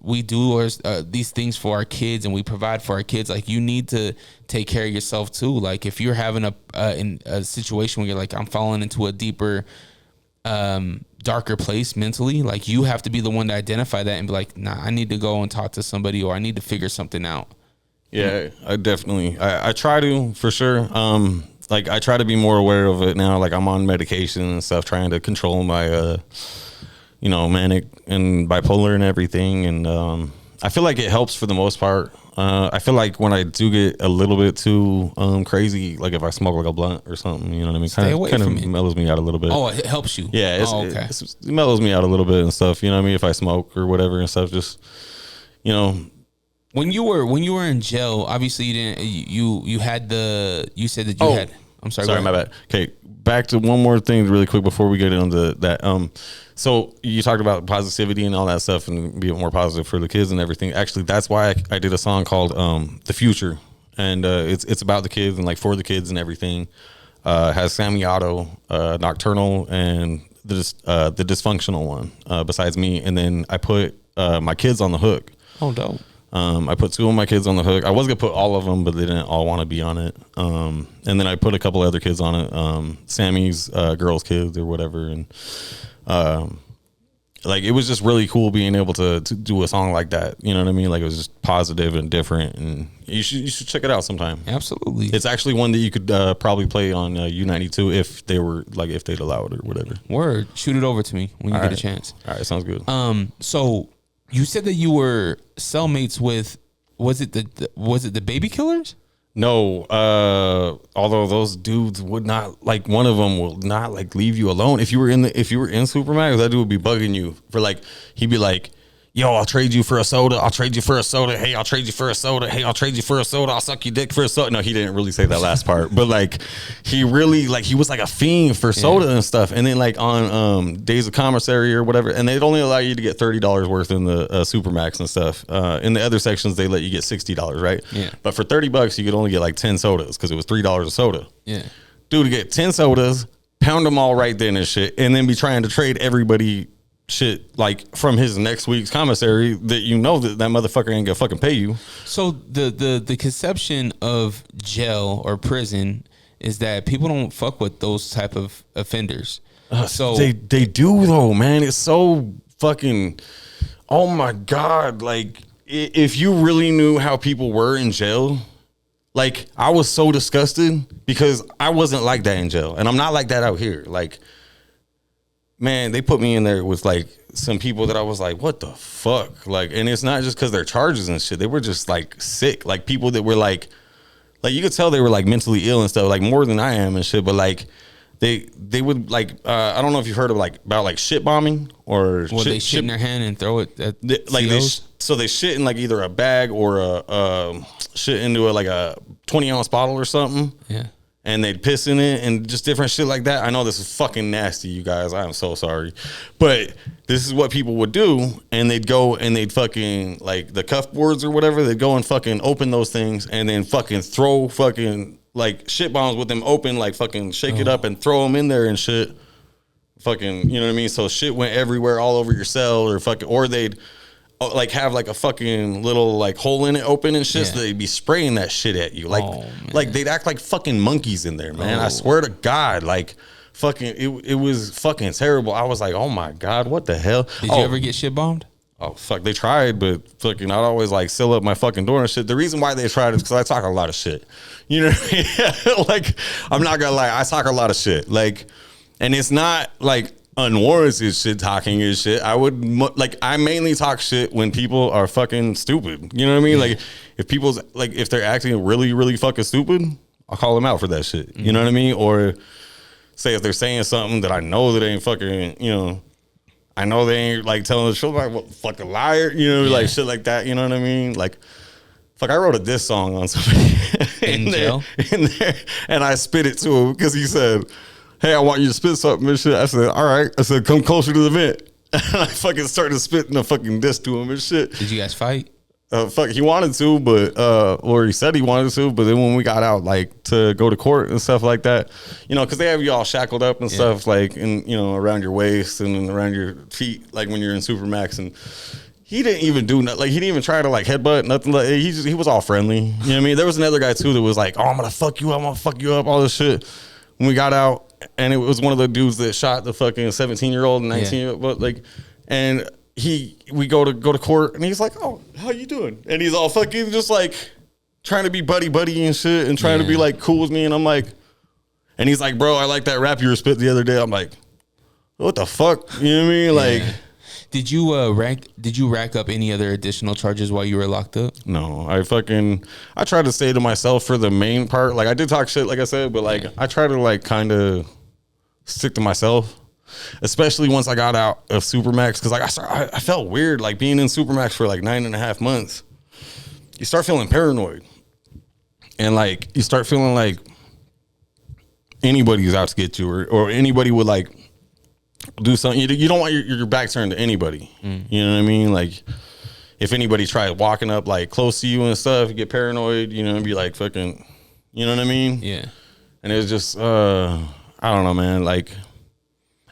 we do these things for our kids and we provide for our kids, like you need to take care of yourself too. Like if you're having in a situation where you're like, I'm falling into a deeper, darker place mentally, like you have to be the one to identify that and be like, nah, I need to go and talk to somebody, or I need to figure something out. Yeah, I definitely, I try to, for sure. Like I try to be more aware of it now. Like I'm on medication and stuff, trying to control my, manic and bipolar and everything. And I feel like it helps for the most part. I feel like when I do get a little bit too crazy, like if I smoke like a blunt or something, you know what I mean? Stay away from it. Mellows me out a little bit. Oh, it helps you. Yeah, okay. It mellows me out a little bit and stuff. You know what I mean? If I smoke or whatever and stuff, just When you were in jail, obviously you didn't. You had you said that you had. I'm sorry. My bad. Okay, back to one more thing really quick before we get into that. So you talked about positivity and all that stuff and being more positive for the kids and everything. Actually, that's why I did a song called "The Future," and it's about the kids and like for the kids and everything. Has Sammy Otto, Nocturnal, and the dysfunctional one besides me, and then I put my kids on the hook. Oh, dope. I put 2 of my kids on the hook. I was gonna put all of them, but they didn't all want to be on it. And then I put a couple other kids on it. Sammy's girls' kids or whatever, and like it was just really cool being able to do a song like that. You know what I mean? Like it was just positive and different, and you should check it out sometime. Absolutely, it's actually one that you could probably play on U92 if they'd allow it or whatever. Word, shoot it over to me when you get a chance. All right, sounds good. So you said that you were cellmates with, was it the Baby Killers? No, although those dudes would not, like, one of them will not like leave you alone. If you were in Supermax, that dude would be bugging you for like, he'd be like, yo, I'll trade you for a soda. I'll trade you for a soda. Hey, I'll trade you for a soda. Hey, I'll trade you for a soda. I'll suck your dick for a soda. No, he didn't really say that last part, but like he really, like, he was like a fiend for soda and stuff. And then like on Days of Commissary or whatever, and they'd only allow you to get $30 worth in the Supermax and stuff. In the other sections, they let you get $60, right? Yeah. But for $30, you could only get like 10 sodas because it was $3 a soda. Yeah. Dude, to get 10 sodas, pound them all right then and shit, and then be trying to trade everybody shit like from his next week's commissary that you know that motherfucker ain't gonna fucking pay you. So the conception of jail or prison is that people don't fuck with those type of offenders. So they do though, man. It's so fucking, oh my God. Like if you really knew how people were in jail, like I was so disgusted because I wasn't like that in jail, and I'm not like that out here. Like, man, they put me in there with like some people that I was like, what the fuck? Like, and it's not just because they're charges and shit. They were just like sick. Like people that were like you could tell they were like mentally ill and stuff, like more than I am and shit. But like they would like, I don't know if you've heard of like about like shit bombing or they shit in their hand and throw it at so they shit in like either a bag or a shit into like a 20-ounce bottle or something. Yeah. And they'd piss in it and just different shit like that. I know this is fucking nasty, you guys. I am so sorry. But this is what people would do. And they'd go and they'd fucking, like the cuff boards or whatever, they'd go and fucking open those things and then fucking throw fucking like shit bombs with them open, like fucking shake it up and throw them in there and shit. Fucking, you know what I mean? So shit went everywhere all over your cell or fucking, or they'd, like have like a fucking little like hole in it open and shit, so they'd be spraying that shit at you. Like they'd act like fucking monkeys in there, man. I swear to God, like fucking it was fucking terrible. I was like, oh my God, what the hell? Did you ever get shit bombed? Oh fuck, they tried, but fucking I'd always like seal up my fucking door and shit. The reason why they tried is because I talk a lot of shit. You know what I mean? Like, I'm not gonna lie, I talk a lot of shit. Like, and it's not like unwarranted shit talking and shit. I mainly talk shit when people are fucking stupid. You know what I mean? Like, if they're acting really, really fucking stupid, I'll call them out for that shit. You know what I mean? Or say if they're saying something that I know that ain't fucking, you know, I know they ain't like telling the truth, like, what, fucking liar, you know, like shit like that. You know what I mean? Like, fuck, I wrote a diss song on somebody in there, and I spit it to him because he said, hey, I want you to spit something and shit. I said, all right. I said, come closer to the vent. And I fucking started spitting a fucking diss to him and shit. Did you guys fight? Fuck, he wanted to, but or he said he wanted to, but then when we got out, like, to go to court and stuff like that, you know, because they have you all shackled up and stuff, like, and you know, around your waist and around your feet, like when you're in Supermax, and he didn't even do nothing. Like, he didn't even try to like headbutt nothing. Like, he was all friendly. You know what I mean? There was another guy too that was like, oh, I'm gonna fuck you up, all this shit. When we got out, and it was one of the dudes that shot the fucking 17-year-old and 19-year-old, but like, and we go to court, and he's like, oh, how you doing? And he's all fucking just like trying to be buddy and shit, and trying to be like cool with me. And I'm like, and he's like, bro, I like that rap you were spit the other day. I'm like, what the fuck? You know what I mean? Like, did you rack up any other additional charges while you were locked up? No, I tried to stay to myself for the main part. Like, I did talk shit, like I said, but like I try to like kind of stick to myself. Especially once I got out of Supermax, because like I felt weird, like being in Supermax for like 9.5 months. You start feeling paranoid, and like you start feeling like anybody's out to get you, or anybody would like do something. You don't want your back turned to anybody. You know what I mean? Like, if anybody tried walking up like close to you and stuff, you get paranoid. You know, and be like fucking. You know what I mean? Yeah. And it was just I don't know, man. Like.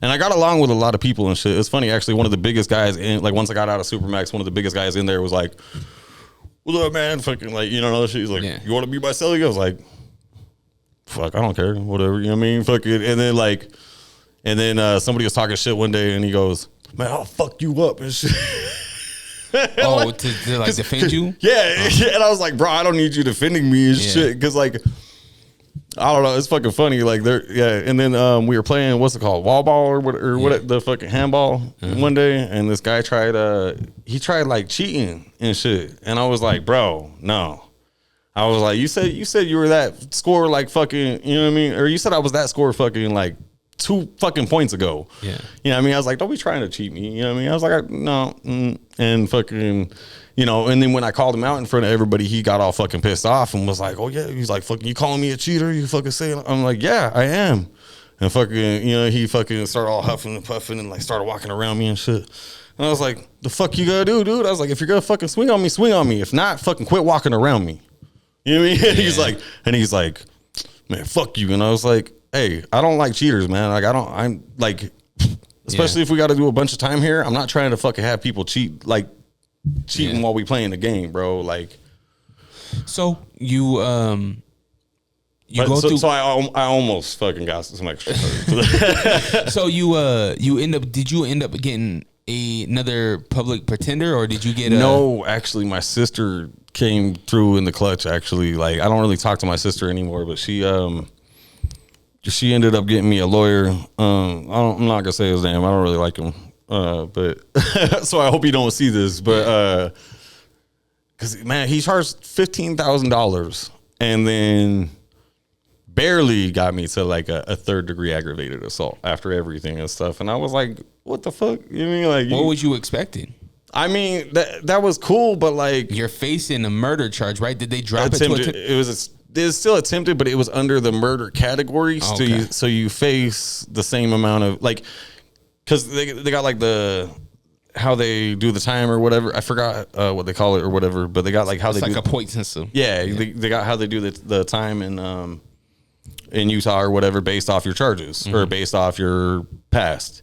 And I got along with a lot of people and shit. It's funny, actually, one of the biggest guys in, like, once I got out of Supermax, one of the biggest guys in there was like, what's up, man? Fucking, like, you know, all that shit. He's like, you want to be my cellie? I was like, fuck, I don't care. Whatever, you know what I mean? Fuck it. And then, like, somebody was talking shit one day, and he goes, man, I'll fuck you up and shit. Oh, like, to like defend you? Yeah. And I was like, bro, I don't need you defending me and shit. Because, like, I don't know. It's fucking funny. Like, and then we were playing, what's it called? Wall ball or what the fucking handball one day. And this guy tried like cheating and shit. And I was like, bro, no. I was like, you said you were that score like fucking, you know what I mean? Or you said I was that score fucking like 2 fucking points ago. Yeah. You know what I mean? I was like, don't be trying to cheat me. You know what I mean? I was like, no. And fucking, you know, and then when I called him out in front of everybody, he got all fucking pissed off and was like, oh yeah. He's like, fucking, you calling me a cheater? You fucking saying? I'm like, yeah, I am. And fucking, you know, he fucking started all huffing and puffing and like started walking around me and shit. And I was like, the fuck you gotta do, dude? I was like, if you're gonna fucking swing on me, swing on me. If not, fucking quit walking around me. You know what I mean? Yeah. He's like, man, fuck you. And I was like, hey, I don't like cheaters, man. Like, I'm like, especially if we got to do a bunch of time here. I'm not trying to fucking have people cheating while we playing the game, bro. Like, so you So I almost fucking got some extra. So did you end up getting another public pretender, or did you get No, actually, my sister came through in the clutch. Actually, like, I don't really talk to my sister anymore, but she ended up getting me a lawyer. I'm not gonna say his name. I don't really like him. But so I hope you don't see this. But because man, he charged $15,000 and then barely got me to like a 3rd degree aggravated assault after everything and stuff. And I was like, what the fuck? You mean, like, what was you expecting? I mean, that was cool, but like, you're facing a murder charge, right? Did they drop attempted? It's still attempted, but it was under the murder category. Okay. So you face the same amount of, like, because they got like how they do the time or whatever. I forgot what they call it or whatever, but they got like how it's they like a point system. Yeah, they got how they do the time in Utah or whatever based off your charges or based off your past.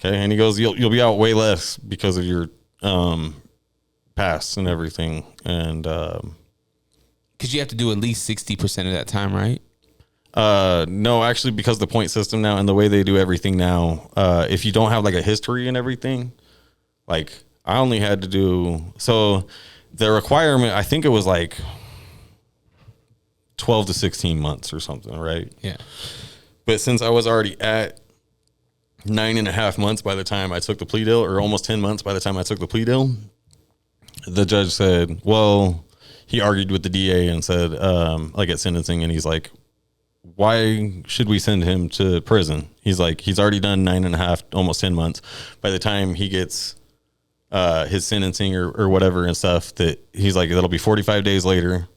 Okay, and he goes, you'll be out way less because of your past and everything, and because you have to do at least 60% of that time, right? No, actually, because the point system now and the way they do everything now, if you don't have like a history and everything, like I only had to do, so the requirement, I think it was like 12 to 16 months or something, right? Yeah. But since I was already at 9.5 months by the time I took the plea deal, or almost 10 months by the time I took the plea deal, the judge said, well, he argued with the DA and said, like at sentencing, and he's like, why should we send him to prison? He's like, he's already done 9.5, almost 10 months. By the time he gets his sentencing or whatever and stuff, that he's like, that'll be 45 days later.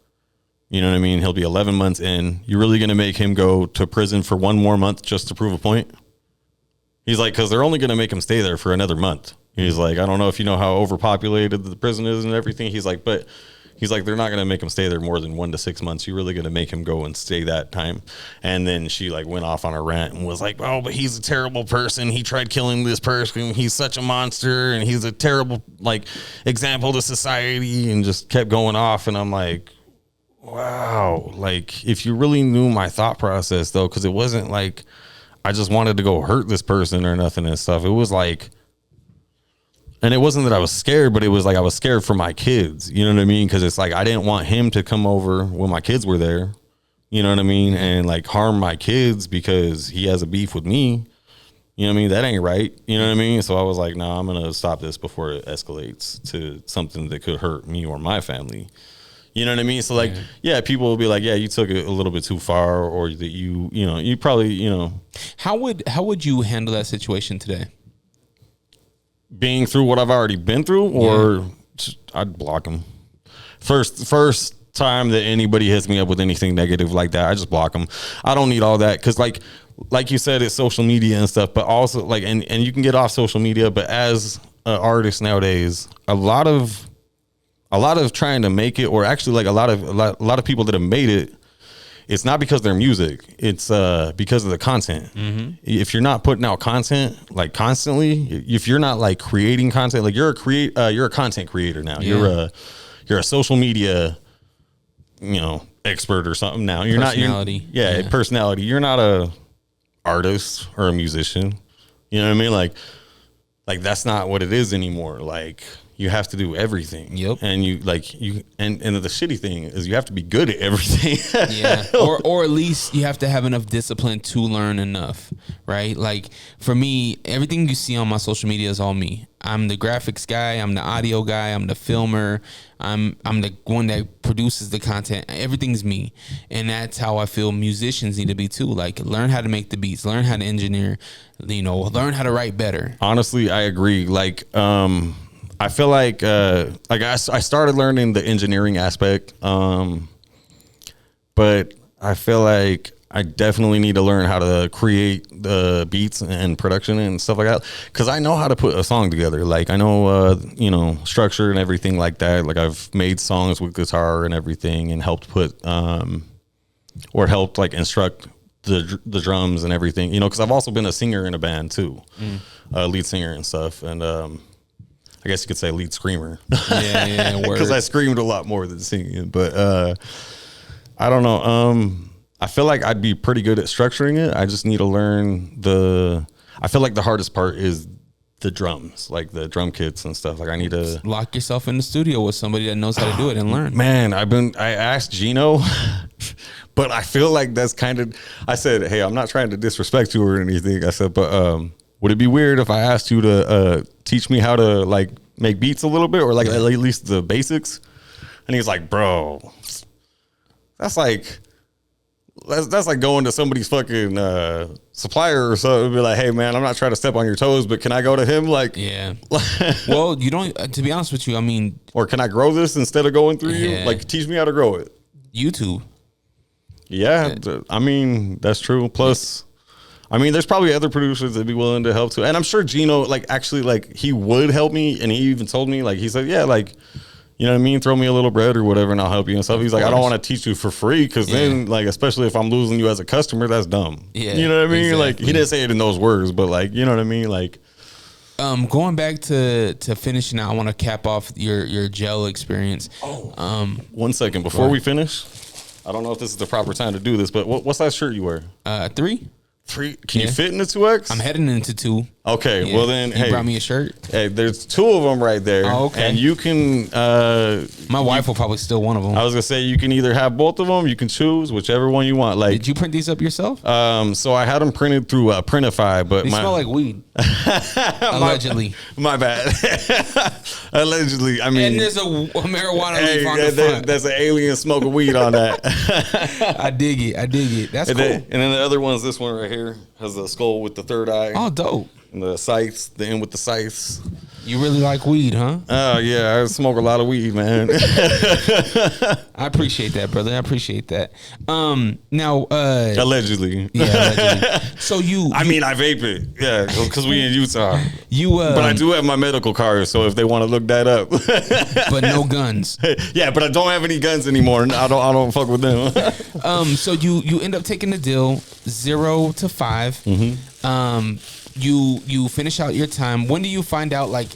You know what I mean? He'll be 11 months in. You're really going to make him go to prison for 1 more month just to prove a point? He's like, because they're only going to make him stay there for another month. He's like, I don't know if you know how overpopulated the prison is and everything. He's like, but he's like, they're not going to make him stay there more than 1 to 6 months. You're really going to make him go and stay that time. And then she like went off on a rant and was like, oh, but he's a terrible person. He tried killing this person. He's such a monster. And he's a terrible like example to society, and just kept going off. And I'm like, wow. Like, if you really knew my thought process though, because it wasn't like I just wanted to go hurt this person or nothing and stuff. It was like, and it wasn't that I was scared, but it was like I was scared for my kids. You know what I mean? Because it's like I didn't want him to come over when my kids were there. You know what I mean? And like harm my kids because he has a beef with me. You know what I mean? That ain't right. You know what I mean? So I was like, no, I'm going to stop this before it escalates to something that could hurt me or my family. You know what I mean? So like, yeah, people will be like, yeah, you took it a little bit too far, or that you probably. How would you handle that situation today? Being through what I've already been through, or I'd block them. First time that anybody hits me up with anything negative like that, I just block them. I don't need all that, because like you said, it's social media and stuff, but also like, and you can get off social media, but as an artist nowadays, a lot of trying to make it, or actually like a lot of people that have made it, it's not because of their music, it's because of the content. Mm-hmm. If you're not putting out content like constantly, if you're not like creating content, like you're a content creator now. Yeah. You're a social media, expert or something now. You're personality. Personality. You're not a artist or a musician. You know what I mean? Like that's not what it is anymore. Like, you have to do everything. Yep. And and the shitty thing is you have to be good at everything. Yeah. Or at least you have to have enough discipline to learn enough, right? Like for me, everything you see on my social media is all me. I'm the graphics guy, I'm the audio guy, I'm the filmer, I'm the one that produces the content. Everything's me. And that's how I feel musicians need to be too. Like, learn how to make the beats, learn how to engineer, learn how to write better. Honestly, I agree. Like, I feel like I started learning the engineering aspect, but I feel like I definitely need to learn how to create the beats and production and stuff like that, because I know how to put a song together. Like, I know, structure and everything like that. Like, I've made songs with guitar and everything, and helped put or helped like instruct the drums and everything. Because I've also been a singer in a band too, lead singer and stuff, and I guess you could say lead screamer. Yeah, because I screamed a lot more than singing. But I don't know. I feel like I'd be pretty good at structuring it. I just need to learn I feel like the hardest part is the drums, like the drum kits and stuff. Like, I need to lock yourself in the studio with somebody that knows how to do it and learn. Man, I asked Gino, but I feel like that's I said, hey, I'm not trying to disrespect you or anything. I said, but would it be weird if I asked you to teach me how to like make beats a little bit, or like at least the basics? And he's like, bro, that's like going to somebody's fucking supplier or something and be like, hey man, I'm not trying to step on your toes, but can I go to him? Like, yeah. Well, you don't, to be honest with you, I mean, or can I grow this instead of going through you? Like, teach me how to grow it. YouTube. Yeah. I mean, that's true. Plus, I mean, there's probably other producers that'd be willing to help too. And I'm sure Gino, like, actually, like, he would help me. And he even told me, like, he said, yeah, like, you know what I mean? Throw me a little bread or whatever and I'll help you and stuff. He's like, I don't want to teach you for free, because then, like, especially if I'm losing you as a customer, that's dumb. Yeah. You know what I mean? Exactly. Like, he didn't say it in those words, but, like, you know what I mean? Like, Going back to finishing out, I want to cap off your jail experience. Oh, 1 second before we finish. I don't know if this is the proper time to do this, but what size shirt you wear? 3. 3? Can you fit in the 2X? I'm heading into 2. Okay, Yeah. well then, you brought me a shirt. Hey, there's 2 of them right there. Oh, okay. And you can. My wife will probably steal one of them. I was gonna say you can either have both of them. You can choose whichever one you want. Like, did you print these up yourself? So I had them printed through Printify, but They smell like weed. Allegedly. My bad. Allegedly, I mean. And there's a marijuana leaf on the front. There's an alien smoking weed on that. I dig it. That's cool. And then the other one's this one right here. Has a skull with the third eye. Oh, dope. And the scythes, the end with the scythes. You really like weed, huh? Oh, yeah. I smoke a lot of weed, man. I appreciate that, brother. I appreciate that. Now, allegedly. Yeah, allegedly. So I mean, I vape it. Yeah, because we in Utah. But I do have my medical card, so if they want to look that up. But no guns. Yeah, but I don't have any guns anymore. I don't fuck with them. So you end up taking the deal 0 to 5. Mm-hmm. You finish out your time. When do you find out like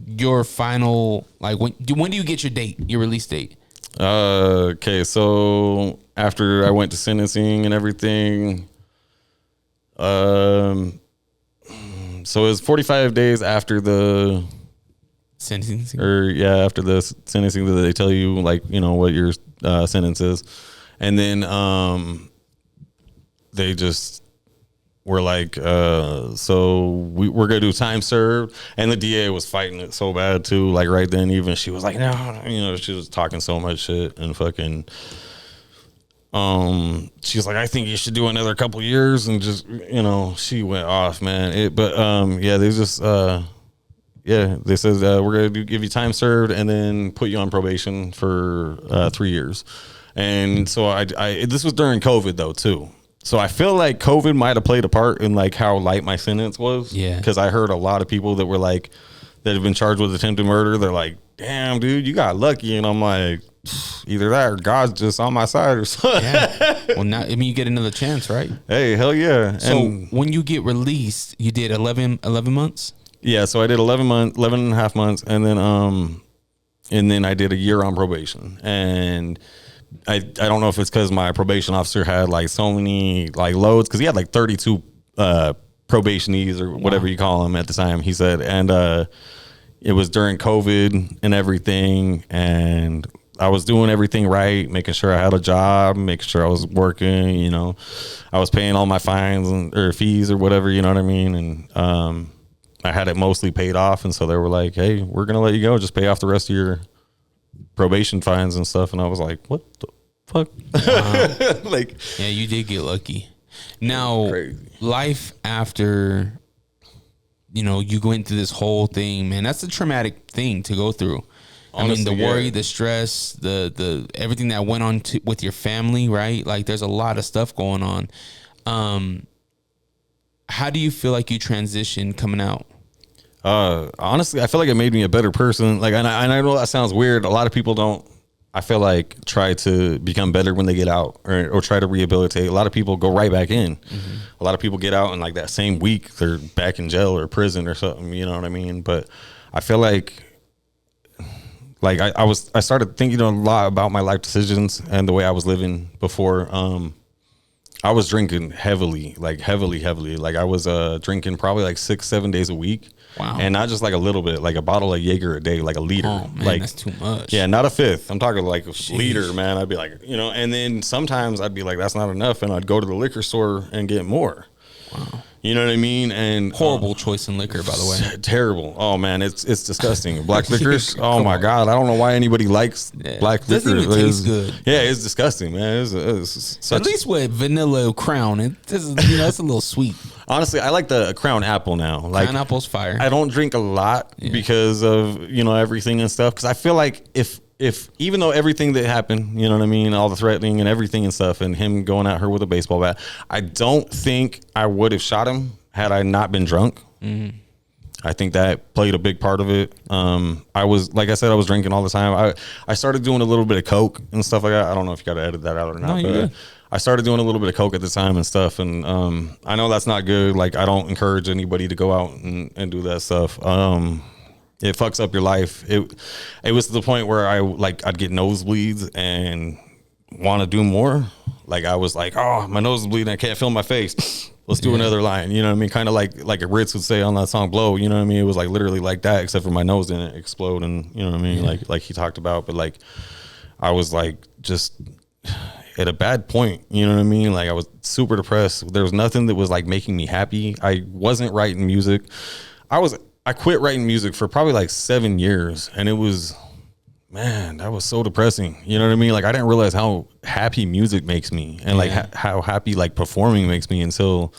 your final when do you get your release date? Okay, so after I went to sentencing and everything, so it was 45 days after the sentencing, after the sentencing that they tell you what your sentence is, and then they just were like, so we're gonna do time served, and the DA was fighting it so bad too. Like right then, even she was like, no, she was talking so much shit and fucking. She was like, I think you should do another couple years, and just she went off, man. They just they said we're gonna give you time served and then put you on probation for 3 years, and so I this was during COVID though too. So I feel like COVID might have played a part in like how light my sentence was. Yeah. Because I heard a lot of people that were like, that have been charged with attempted murder. They're like, damn, dude, you got lucky. And I'm like, either that or God's just on my side or something. Yeah. Well, now, you get another chance, right? Hey, hell yeah. So and when you get released, you did 11 months? Yeah. So I did 11 and a half months. And then I did a year on probation. And I don't know if it's because my probation officer had like so many like loads, because he had like 32 probationees or whatever you call them at the time, he said, and it was during COVID and everything, and I was doing everything right, making sure I had a job, making sure I was working, I was paying all my fines or fees or whatever, you know what I mean, and I had it mostly paid off, and so they were like, hey, we're gonna let you go, just pay off the rest of your probation fines and stuff. And I was like, what the fuck? Wow. Like, yeah, you did get lucky. Now, crazy. Life after, you went through this whole thing, man, that's a traumatic thing to go through. Honestly, I mean, the worry, the stress, the everything that went on with your family, right? Like, there's a lot of stuff going on. How do you feel like you transitioned coming out? Honestly, I feel like it made me a better person. Like, and I know that sounds weird. A lot of people don't, I feel like, try to become better when they get out or try to rehabilitate. A lot of people go right back in. Mm-hmm. A lot of people get out and like that same week they're back in jail or prison or something, you know what I mean? But I feel like I started thinking a lot about my life decisions and the way I was living before. I was drinking heavily. Like I was drinking probably like 6-7 days a week. Wow. And not just like a little bit, like a bottle of Jaeger a day, like a liter. Oh, man, like, that's too much. Yeah, not a fifth. I'm talking like a liter, man. I'd be like, and then sometimes I'd be like, that's not enough. And I'd go to the liquor store and get more. Wow. You know what I mean? And horrible choice in liquor, by the way. Terrible. Oh man, it's disgusting. Black licorice. Oh my god, I don't know why anybody likes black liquor. Doesn't even taste good. Yeah, it's disgusting, man. It's such at least with vanilla Crown, it's a little sweet. Honestly, I like the Crown Apple now. Like, Crown Apple's fire. I don't drink a lot because of everything and stuff. Because I feel like if even though everything that happened, you know what I mean, all the threatening and everything and stuff, and him going at her with a baseball bat, I don't think I would have shot him had I not been drunk. Mm-hmm. I think that played a big part of it. I was, like I said, I was drinking all the time. I started doing a little bit of coke and stuff like that. I don't know if you got to edit that out or not. No, you're good. I started doing a little bit of coke at the time and stuff. And I know that's not good. Like, I don't encourage anybody to go out and do that stuff. It fucks up your life. It was to the point where I'd get nosebleeds and want to do more. Like, I was like, oh, my nose is bleeding. I can't feel my face. Let's do another line. You know what I mean? Kind of like Ritz would say on that song Blow. You know what I mean? It was like literally like that, except for my nose didn't explode. And you know what I mean? Like he talked about. But like, I was like just at a bad point. You know what I mean? Like, I was super depressed. There was nothing that was like making me happy. I wasn't writing music. I quit writing music for probably like 7 years. And it was, man, that was so depressing. You know what I mean? Like, I didn't realize how happy music makes me and like how happy like performing makes me until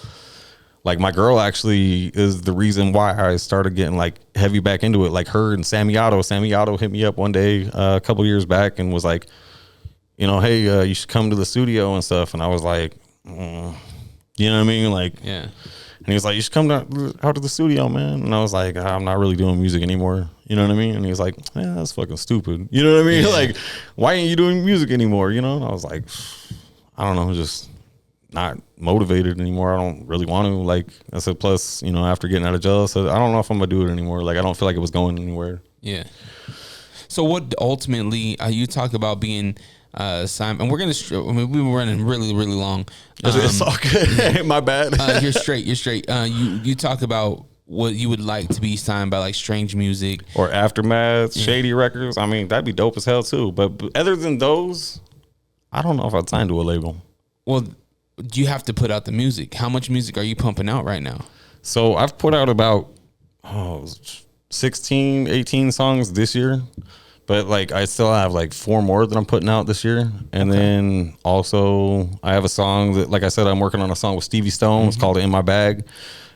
like my girl actually is the reason why I started getting like heavy back into it. Like her and Sammy Otto hit me up one day a couple years back and was like, you know, hey, you should come to the studio and stuff. And I was like, you know what I mean? Like, yeah. And he was like, you should come out to the studio, man. And I was like, I'm not really doing music anymore. You know what I mean? And he was like, yeah, that's fucking stupid. You know what I mean? Yeah. Like, why ain't you doing music anymore? You know? And I was like, I don't know, just not motivated anymore. I don't really want to. Like, I said, plus, you know, after getting out of jail, I said, I don't know if I'm going to do it anymore. Like, I don't feel like it was going anywhere. Yeah. So what ultimately, you talk about being signed, and we're gonna. We've been running really, really long. It's all good. My bad. You're straight. You talk about what you would like to be signed by, like Strange Music or Aftermath, Shady Records. I mean, that'd be dope as hell too. But other than those, I don't know if I'd sign to a label. Well, you have to put out the music. How much music are you pumping out right now? So I've put out about 16, 18 songs this year. But like, I still have like 4 more that I'm putting out this year. And then also I have a song that, like I said, I'm working on a song with Stevie Stone. It's called In My Bag.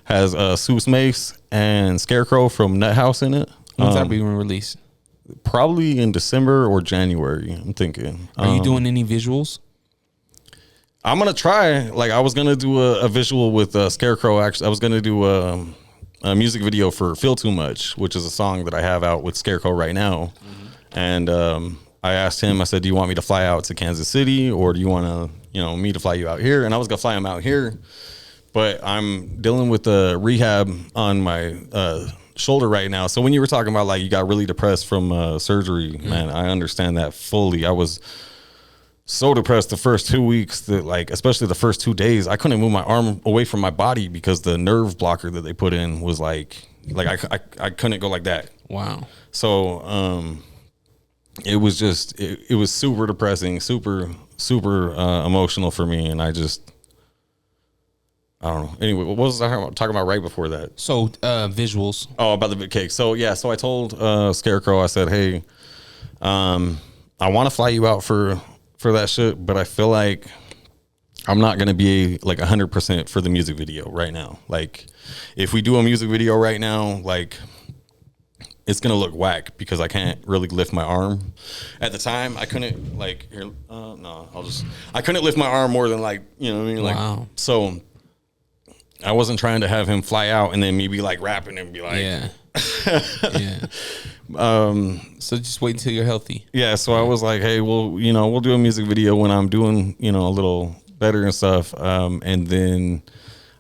Has Seuss Mace and Scarecrow from Nut House in it. When's that being released? Probably in December or January, I'm thinking. Are you doing any visuals? I'm going to try. Like, I was going to do a visual with Scarecrow. Actually, I was going to do a music video for Feel Too Much, which is a song that I have out with Scarecrow right now. And I asked him, I said, do you want me to fly out to Kansas City or do you want to, you know, me to fly you out here? And I was going to fly him out here, but I'm dealing with the rehab on my shoulder right now. So when you were talking about like you got really depressed from surgery, man, I understand that fully. I was so depressed the first 2 weeks that like, especially the first 2 days, I couldn't move my arm away from my body because the nerve blocker that they put in was like I couldn't go like that. Wow. So, it was just, it was super depressing, super emotional for me. And I don't know. Anyway, what was I talking about right before that? So, visuals. Oh, about the big cake. So yeah, so I told Scarecrow, I said, hey, I want to fly you out for that shit, but I feel like I'm not going to be like 100% for the music video right now. Like, if we do a music video right now, like, it's going to look whack because I can't really lift my arm. At the time, I couldn't, like, here, I couldn't lift my arm more than, like, you know what I mean? Like, wow. So I wasn't trying to have him fly out and then me be, like, rapping and be like. Yeah. So just wait until you're healthy. Yeah, so I was like, hey, well, you know, we'll do a music video when I'm doing, you know, a little better and stuff. And then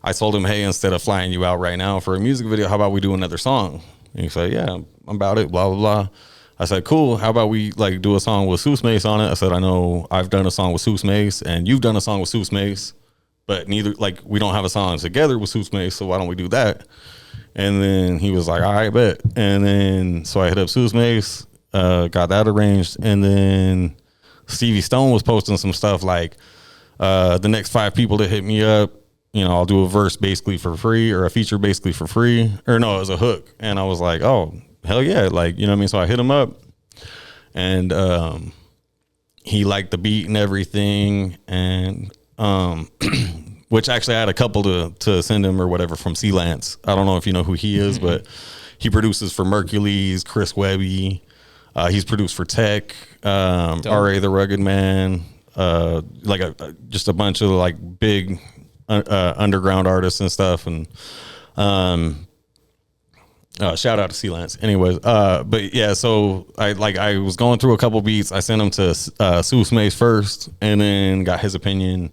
I told him, hey, instead of flying you out right now for a music video, how about we do another song? And he said, yeah, I'm about it, blah, blah, blah. I said, cool. How about we like do a song with Seuss Mace on it? I said, I know I've done a song with Seuss Mace and you've done a song with Seuss Mace, but neither, like, we don't have a song together with Seuss Mace. So why don't we do that? And then he was like, all right, bet. And then, so I hit up Seuss Mace, got that arranged. And then Stevie Stone was posting some stuff like, the next 5 people that hit me up, you know, I'll do a verse basically for free or a feature basically for free. Or no, it was a hook. And I was like, oh, hell yeah. Like, you know what I mean? So I hit him up and he liked the beat and everything. And which actually I had a couple to send him or whatever from C-Lance. I don't know if you know who he is, but he produces for Mercules, Chris Webby. He's produced for Tech, R.A. the Rugged Man, like just a bunch of like big underground artists and stuff. And Shout out to C Lance. Anyways, but yeah, so I was going through a couple beats. I sent them to Seuss Mace first, and then got his opinion.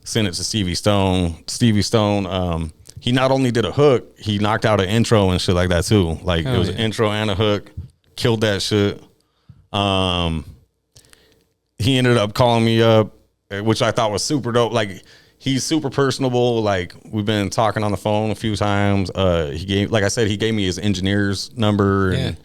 Sent it to Stevie Stone. Stevie Stone, he not only did a hook, he knocked out an intro and shit like that too. Like it was an intro and a hook. Killed that shit. He ended up calling me up, which I thought was super dope. Like he's super personable. Like we've been talking on the phone a few times. He gave me his engineer's number and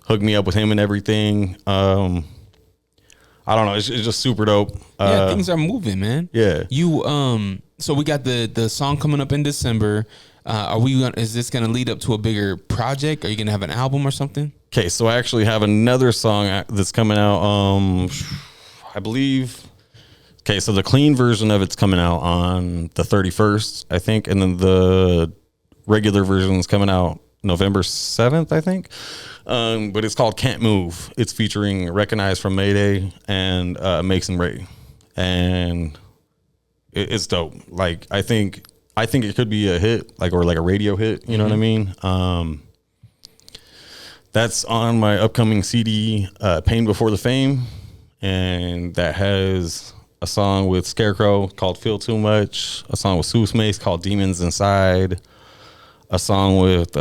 hooked me up with him and everything. I don't know. It's just super dope. Yeah, things are moving, man. Yeah. You so we got the song coming up in December. Is this gonna lead up to a bigger project? Are you gonna have an album or something? Okay, so I actually have another song that's coming out. I believe. Okay, so the clean version of it's coming out on the 31st, I think, and then the regular version is coming out November 7th, I think. But it's called Can't Move. It's featuring Recognize from Mayday and Mason Ray, and it's dope. Like I think it could be a hit, or a radio hit. You know what I mean? That's on my upcoming CD, Pain Before the Fame, and that has a song with Scarecrow called Feel Too Much, a song with Seuss Mace called Demons Inside, a song with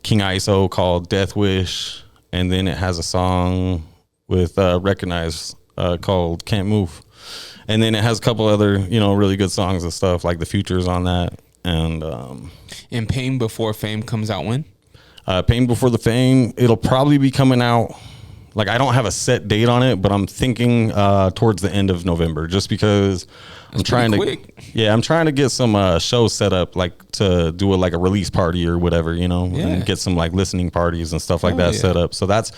King ISO called Death Wish, and then it has a song with Recognize called Can't Move. And then it has a couple other, really good songs and stuff, like The Future's on that. And Pain Before Fame comes out when? Pain Before the Fame, it'll probably be coming out, I don't have a set date on it, but I'm thinking towards the end of November, just because I'm trying to get some shows set up, to do a release party or whatever, and get some listening parties and stuff like that set up. So that's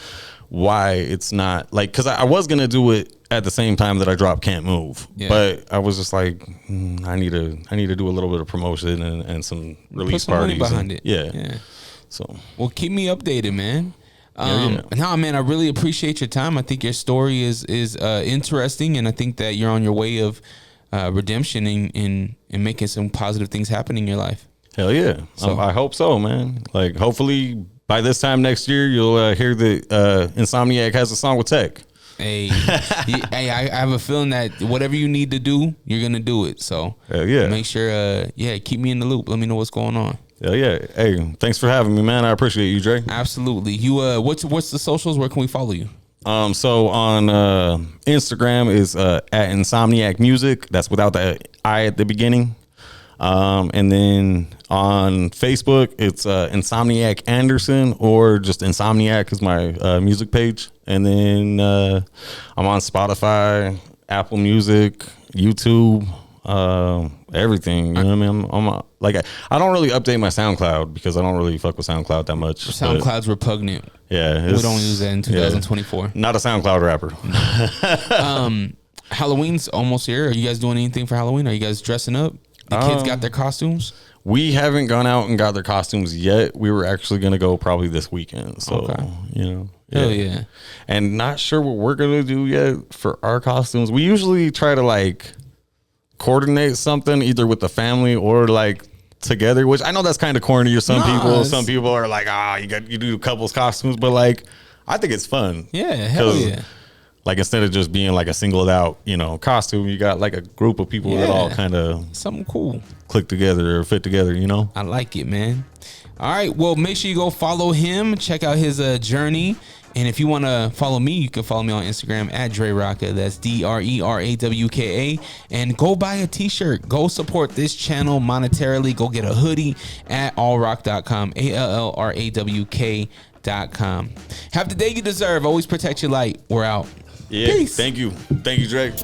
why it's not because I was gonna do it at the same time that I dropped Can't Move, but I was just I need to do a little bit of promotion and some release parties behind it. Yeah. So well, keep me updated, man. No, man, I really appreciate your time. I think your story is interesting, and I think that you're on your way of redemption and making some positive things happen in your life. Hell yeah. So I hope so, man. Hopefully by this time next year, you'll hear that NsomniaC has a song with Tech. Hey, I have a feeling that whatever you need to do, you're gonna do it. So hell yeah. Make sure, keep me in the loop. Let me know what's going on. Hell yeah. Hey, thanks for having me, man. I appreciate you, Dre. Absolutely. You what's the socials? Where can we follow you? So on Instagram is at NsomniaC Music. That's without the I at the beginning. And then on Facebook, it's Insomniac Anderson, or just Insomniac is my music page. And then I'm on Spotify, Apple Music, YouTube, everything. You know what I mean? I'm I don't really update my SoundCloud because I don't really fuck with SoundCloud that much. SoundCloud's repugnant. Yeah, we don't use that in 2024. Not a SoundCloud rapper. Halloween's almost here. Are you guys doing anything for Halloween? Are you guys dressing up? The kids got their costumes? We haven't gone out and got their costumes yet. We were actually going to go probably this weekend. So, Hell yeah. And not sure what we're going to do yet for our costumes. We usually try to coordinate something either with the family or together, which I know that's kind of corny to some people. Some people are you do couples costumes, but I think it's fun. Yeah, hell yeah. Instead of just being a singled out, costume, you got a group of people that all kind of something cool click together or fit together, I like it, man. All right, well, make sure you go follow him, check out his journey. And if you want to follow me, you can follow me on Instagram at DreRocka. That's DRERAWKA. And go buy a t-shirt. Go support this channel monetarily. Go get a hoodie at allrock.com. ALLRAWK.com. Have the day you deserve. Always protect your light. We're out. Yeah. Peace. Thank you. Thank you, Drake.